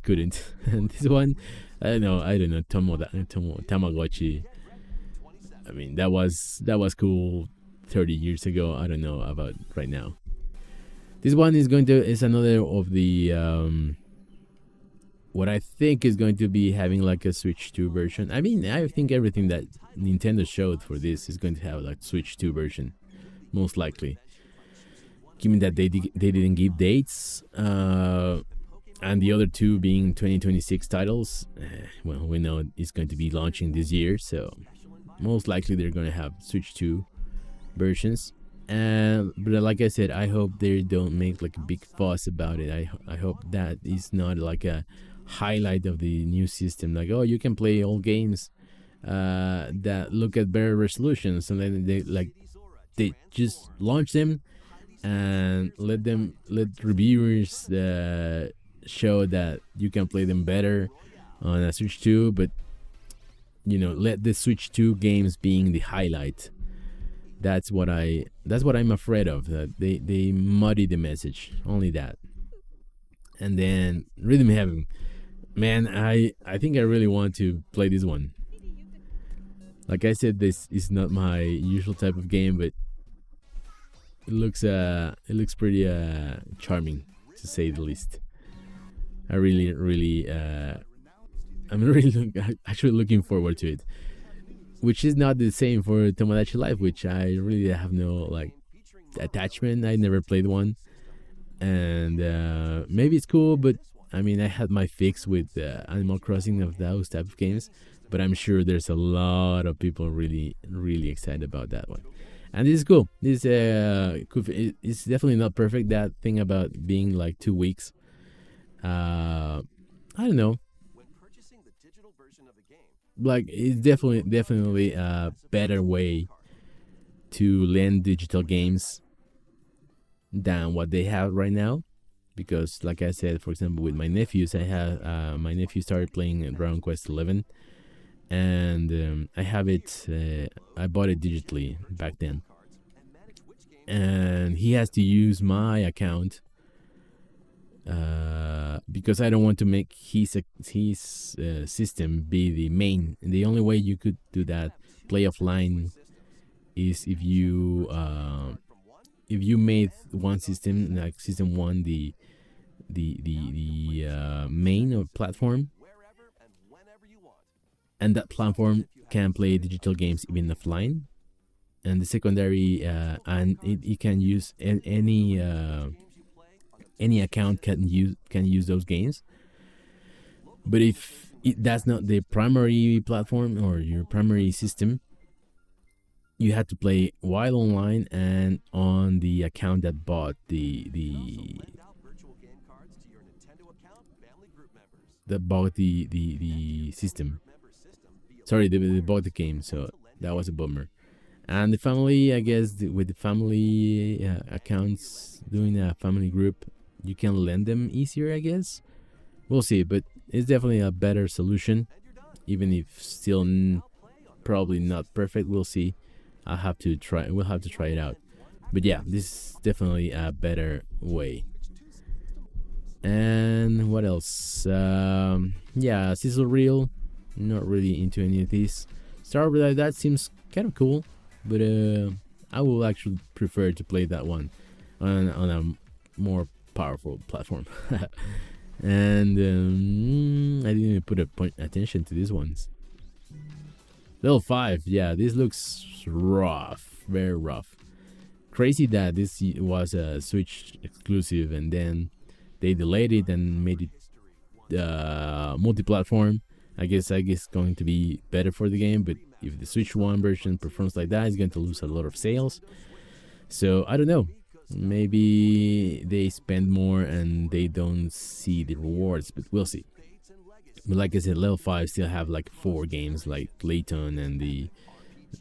S1: couldn't. And this one, I don't know. Tamagotchi. I mean, that was cool 30 years ago. I don't know about right now. This one is another of the what I think is going to be having like a Switch 2 version. I mean, I think everything that Nintendo showed for this is going to have like Switch 2 version, most likely. Given that they didn't give dates, and the other two being 2026 titles, well, we know it's going to be launching this year, so most likely they're going to have Switch 2 versions. But like I said, I hope they don't make like a big fuss about it. I hope that is not like a highlight of the new system, like, oh, you can play old games that look at better resolutions, and then they just launch them and let reviewers show that you can play them better on a Switch 2, but let the Switch 2 games being the highlight. That's what I'm afraid of, that they muddy the message, only that. And then Rhythm Heaven, man, I think I really want to play this one. Like I said, this is not my usual type of game, but it looks pretty charming, to say the least. I'm really actually looking forward to it, which is not the same for Tomodachi Life, which I really have no like attachment. I never played one, and maybe it's cool, but I mean, I had my fix with Animal Crossing of those type of games, but I'm sure there's a lot of people really excited about that one. And this is cool. This it's definitely not perfect. That thing about being like 2 weeks. I don't know. Like, it's definitely a better way to lend digital games than what they have right now. Because, like I said, for example, with my nephews, I have my nephew started playing Dragon Quest 11, and I have it. I bought it digitally back then, and he has to use my account because I don't want to make his system be the main. And the only way you could do that, play offline, is if you made one system, like system one, the main or platform, and that platform can play digital games even offline, and the secondary and it can use any account can use those games. But if that's not the primary platform or your primary system, you had to play while online and on the account that bought the system. Sorry, they bought the game, so that was a bummer. And the family, I guess, with the family accounts, doing a family group, you can lend them easier, I guess. We'll see, but it's definitely a better solution, even if still probably not perfect. We'll see. I'll have to try. We'll have to try it out. But yeah, this is definitely a better way. And what else? Yeah, Sizzle Reel. Not really into any of these. Star Wars, that seems kind of cool, but I will actually prefer to play that one on a more powerful platform. And I didn't even put attention to these ones. Level 5, yeah, this looks rough, very rough. Crazy that this was a Switch exclusive and then they delayed it and made it multi-platform. I guess going to be better for the game, but if the Switch 1 version performs like that, it's going to lose a lot of sales. So I don't know. Maybe they spend more and they don't see the rewards, but we'll see. But like I said, level 5 still have like 4 games like Layton and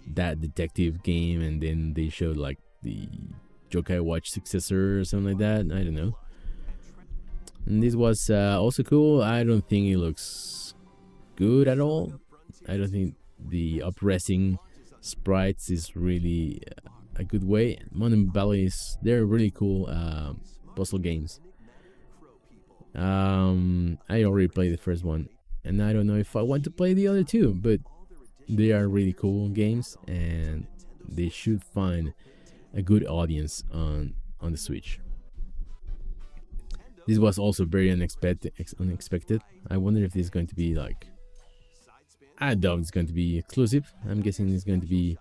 S1: that detective game, and then they showed like the Yokai Watch successor or something like that. I don't know. And this was also cool. I don't think it looks good at all. I don't think the up-resing sprites is really a good way. Monument Valley they're really cool puzzle games. I already played the first one, and I don't know if I want to play the other two, but they are really cool games, and they should find a good audience on the Switch. This was also very unexpected. I wonder if this is going to be like, I doubt it's going to be exclusive. I'm guessing it's going to be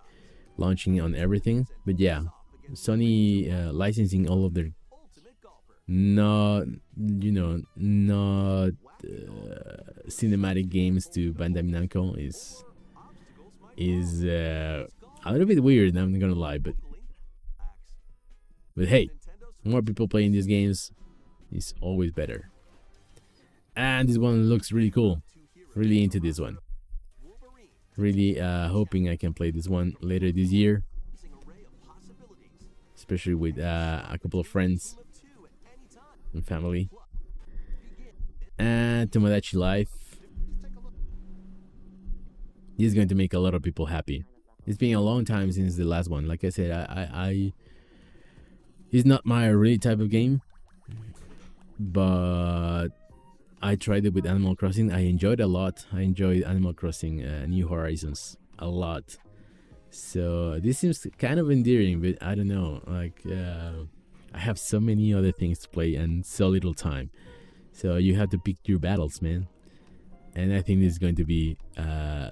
S1: launching on everything. But yeah, Sony licensing all of their not cinematic games to Bandai Namco is a little bit weird. I'm not gonna lie, but hey, more people playing these games is always better. And this one looks really cool. Really into this one. Really hoping I can play this one later this year, especially with a couple of friends and family. And Tomodachi Life. This is going to make a lot of people happy. It's been a long time since the last one. Like I said, I it's not my really type of game, but I tried it with Animal Crossing. I enjoyed it a lot. I enjoyed Animal Crossing New Horizons a lot. So this seems kind of endearing, but I don't know. Like I have so many other things to play and so little time. So you have to pick your battles, man. And I think this is going to be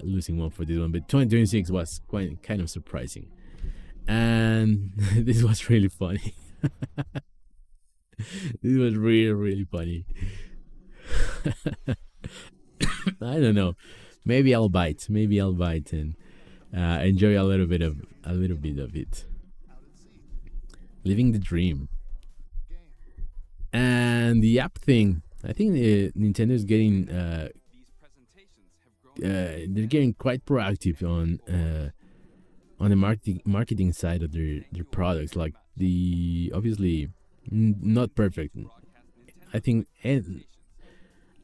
S1: losing one for this one. But 2026 was quite kind of surprising. And this was really funny. This was really, really funny. I don't know. Maybe I'll bite and enjoy a little bit of it. Living the dream. And the app thing, I think Nintendo's getting they're getting quite proactive on the marketing side of their products. Like the obviously not perfect. I think, and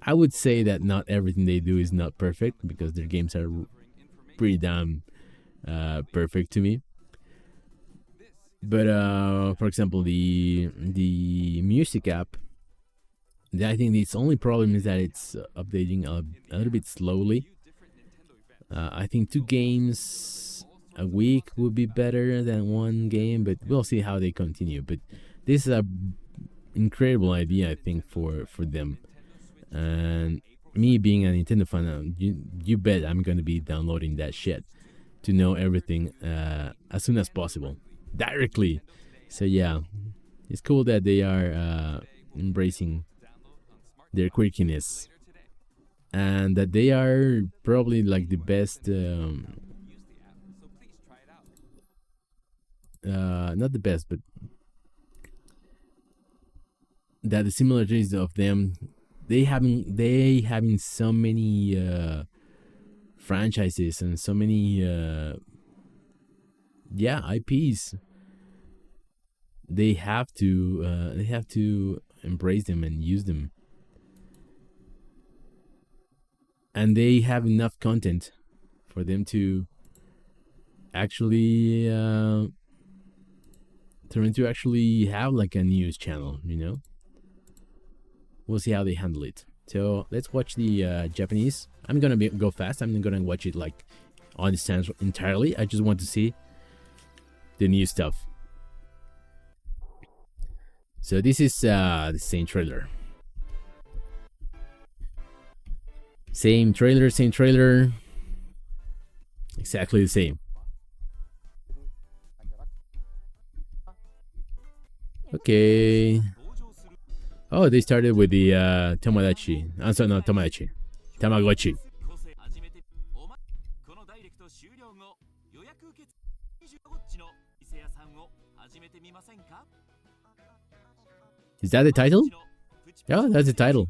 S1: I would say that not everything they do is not perfect, because their games are pretty damn perfect to me. But for example, the music app, I think its only problem is that it's updating a little bit slowly. I think 2 games a week would be better than 1 game, but we'll see how they continue. But this is a incredible idea, I think, for them. And me being a Nintendo fan, you bet I'm gonna be downloading that shit to know everything as soon as possible, directly. So yeah, it's cool that they are embracing their quirkiness, and that they are probably like the best. Not the best, but that the similarities of them, they having so many franchises and so many IPs. They have to embrace them and use them. And they have enough content for them to actually have like a news channel, you know. We'll see how they handle it. So let's watch the Japanese. I'm gonna go fast. I'm not gonna watch it like on its entirely. I just want to see the new stuff. So this is the same trailer. Same trailer. Exactly the same. Okay. Oh, they started with the Tomodachi. I'm sorry, not Tomodachi. Tamagotchi. Is that the title? Yeah, that's the title.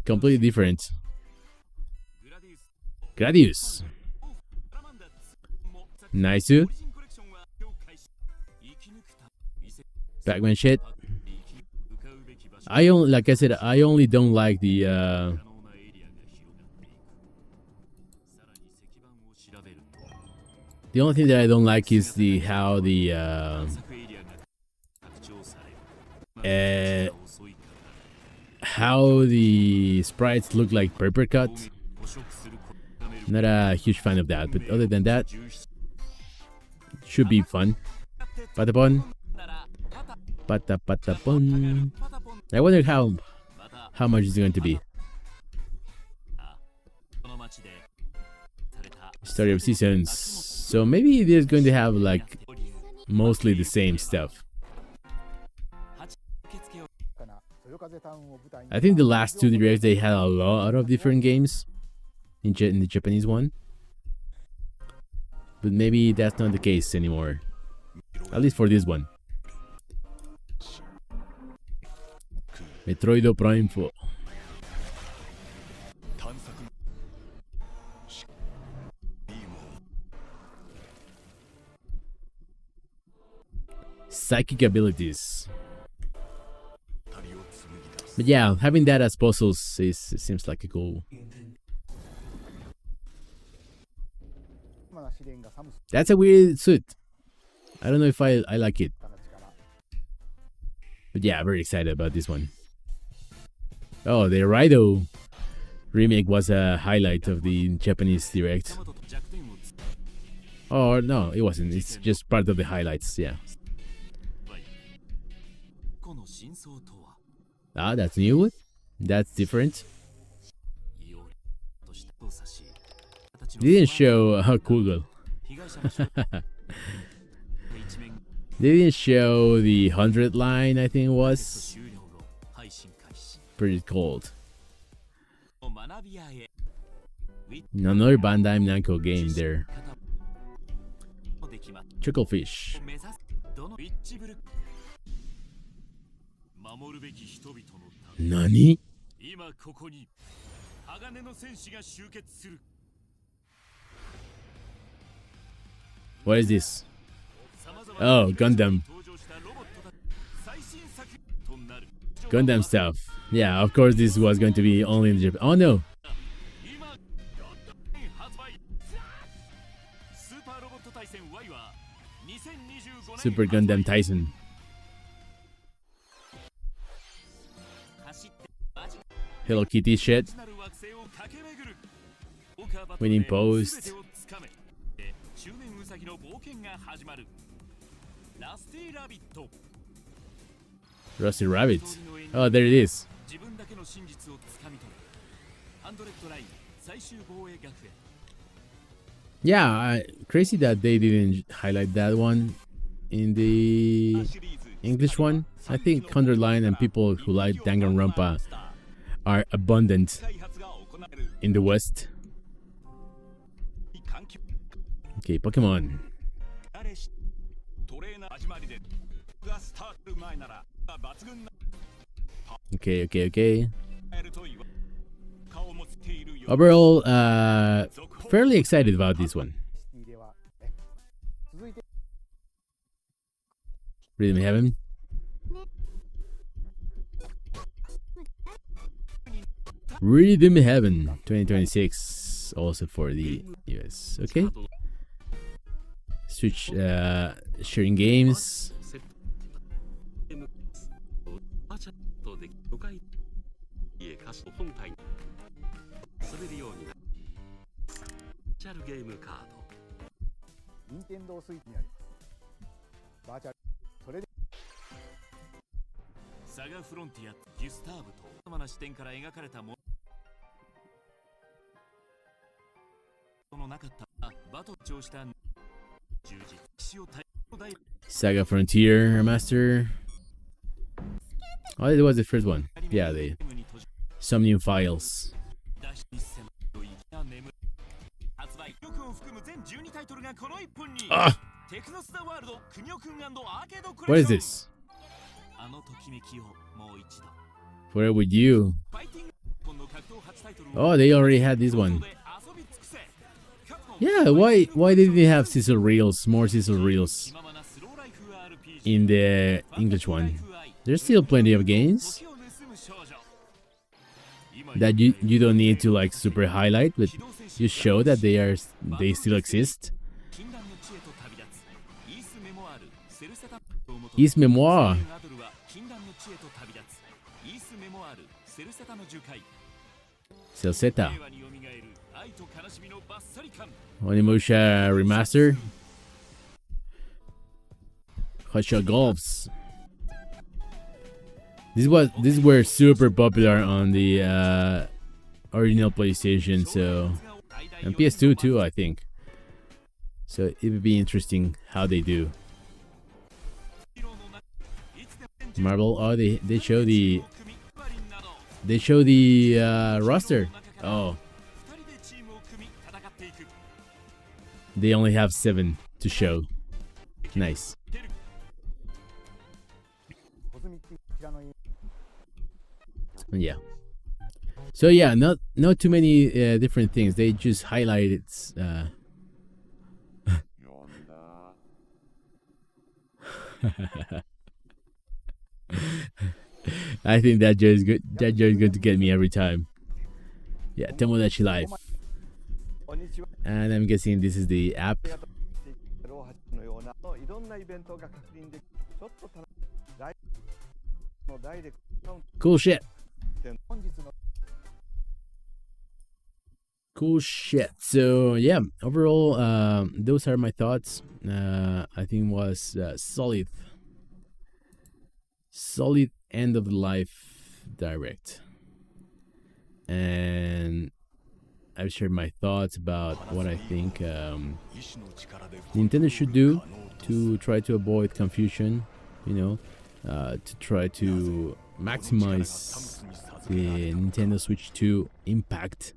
S1: Completely different. Gradius. Nice. Pac-Man shit. Like I said, I only don't like the only thing that I don't like is how the sprites look like paper cut. Not a huge fan of that, but other than that, should be fun. Patapon. Patapon. I wonder how much it's going to be. Story of seasons. So maybe they're going to have like mostly the same stuff. I think the last two directs they had a lot of different games in the Japanese one, but maybe that's not the case anymore. At least for this one. Metroid Prime 4. Psychic abilities. But yeah, having that as puzzles seems like a cool. That's a weird suit. I don't know if I like it. But yeah, very excited about this one. Oh, the Raido remake was a highlight of the Japanese direct. Oh no, it wasn't. It's just part of the highlights, yeah. Ah, that's new. That's different. They didn't show Google. They didn't show the 100 line, I think it was. Pretty cold. Another Bandai Namco game there. Tricklefish. Nani? What is this? Oh, Gundam. Gundam stuff. Yeah, of course this was going to be only in Japan. Oh no! Super Gundam Tyson. Hello Kitty shit. Winning post. Rusty Rabbit. Oh, there it is. Yeah, crazy that they didn't highlight that one in the English one. I think 100 line and people who like Danganronpa are abundant in the West. Okay, Pokemon. Okay. Overall, fairly excited about this one. Rhythm Heaven. Rhythm Heaven 2026, also for the US. Okay. Switch sharing games. Saga Frontier Remaster. Oh, it was the first one. Yeah, some new files. Ah! What is this? Where would you? Oh, they already had this one. Yeah, why didn't they have sizzle reels, more sizzle reels in the English one? There's still plenty of games that you don't need to like super highlight, but you show that they still exist. Is Memoir. Celceta. Onimusha Remaster. Hotshot Golfs. These were super popular on the original PlayStation, so and PS2 too, I think. So it would be interesting how they do. Marvel. Oh, they show the roster. Oh, they only have 7 to show. Nice. Yeah. So yeah, not too many different things. They just highlighted. I think that joke is good. That joke is going to get me every time. Yeah, Tomodachi Life. And I'm guessing this is the app. Cool shit. Cool shit. So yeah, overall, those are my thoughts. I think was solid end of the life direct, and I've shared my thoughts about what I think Nintendo should do to try to avoid confusion, to try to maximize the Nintendo Switch 2 impact,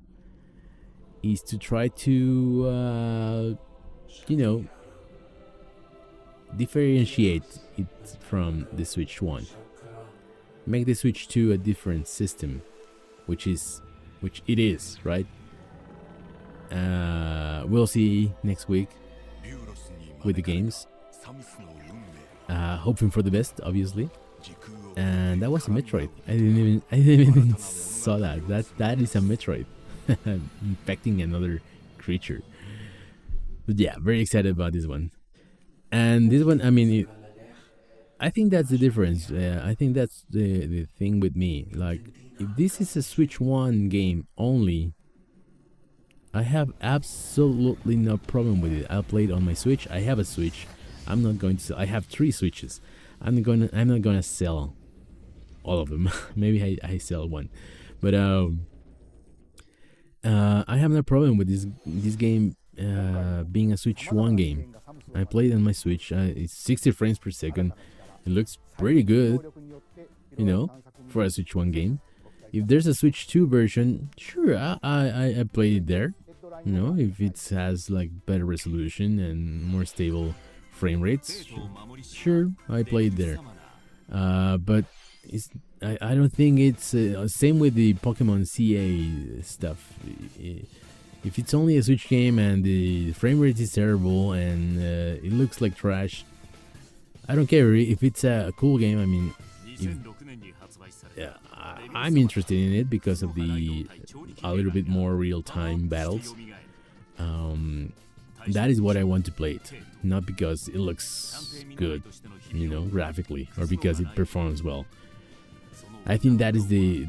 S1: is to try to differentiate it from the Switch 1. Make the Switch 2 a different system, which it is, right? We'll see next week with the games. Hoping for the best, obviously. And that was a Metroid. I didn't even saw that. That is a Metroid infecting another creature. But yeah, very excited about this one. And this one, I mean, I think that's the difference. I think that's the thing with me. Like, if this is a Switch 1 game only, I have absolutely no problem with it. I'll play it on my Switch. I have a Switch. I'm not going to sell. I have 3 Switches. I'm not gonna sell all of them. Maybe I sell one, but I have no problem with this game being a Switch 1 game. I played it on my Switch. It's 60 frames per second. It looks pretty good, for a Switch 1 game. If there's a Switch 2 version, sure, I played it there. If it has like better resolution and more stable frame rates, sure, I played there. But I don't think it's same with the Pokemon CA stuff. If it's only a Switch game and the frame rate is terrible and it looks like trash, I don't care. If it's a cool game, I mean, I'm interested in it because of the a little bit more real-time battles. That is what I want to play it, not because it looks good, graphically, or because it performs well. I think that is the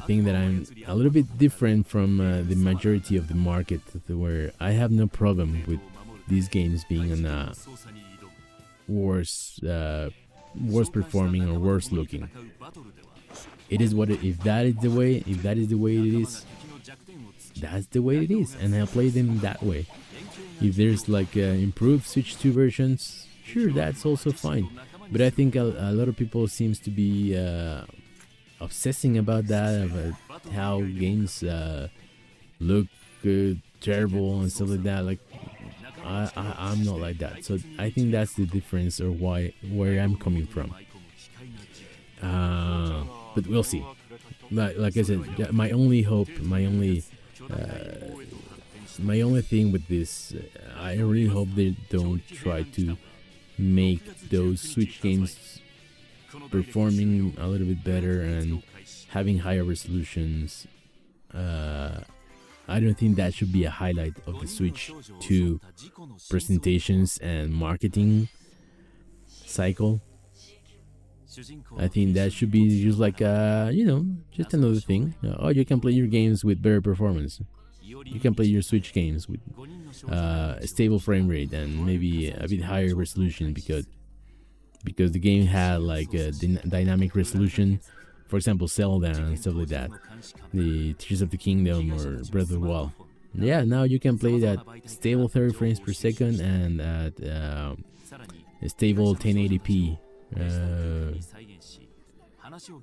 S1: thing that I'm a little bit different from the majority of the market, where I have no problem with these games being on a worse performing or worse looking. It is what if that is the way it is, that's the way it is, and I'll play them that way. If there's like improved Switch 2 versions, sure, that's also fine. But I think a lot of people seems to be obsessing about that, about how games look terrible and stuff like that. Like I'm not like that. So I think that's the difference, or where I'm coming from. But we'll see. Like I said, my only hope, my only thing with this, I really hope they don't try to make those Switch games performing a little bit better and having higher resolutions. I don't think that should be a highlight of the Switch 2 presentations and marketing cycle. I think that should be just like just another thing. Oh, you can play your games with better performance. You can play your Switch games with a stable frame rate and maybe a bit higher resolution because the game had like a dynamic resolution. For example, Zelda and stuff like that. The Tears of the Kingdom or Breath of the Wild. Yeah, now you can play that stable 30 frames per second and at a stable 1080p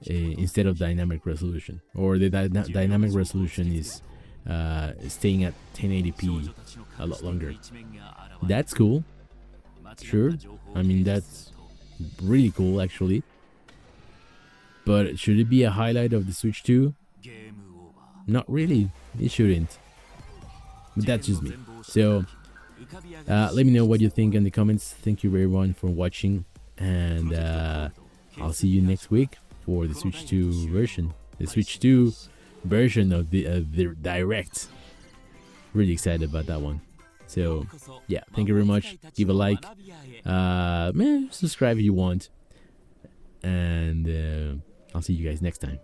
S1: instead of dynamic resolution. Or the dynamic resolution is staying at 1080p a lot longer. That's cool. Sure. I mean, that's really cool actually. But should it be a highlight of the Switch 2? Not really. It shouldn't. But that's just me. So let me know what you think in the comments. Thank you everyone for watching, and I'll see you next week for the Switch 2 version. The Switch 2 version of the Direct. Really excited about that one. So yeah, thank you very much. Give a like. Subscribe if you want. And I'll see you guys next time.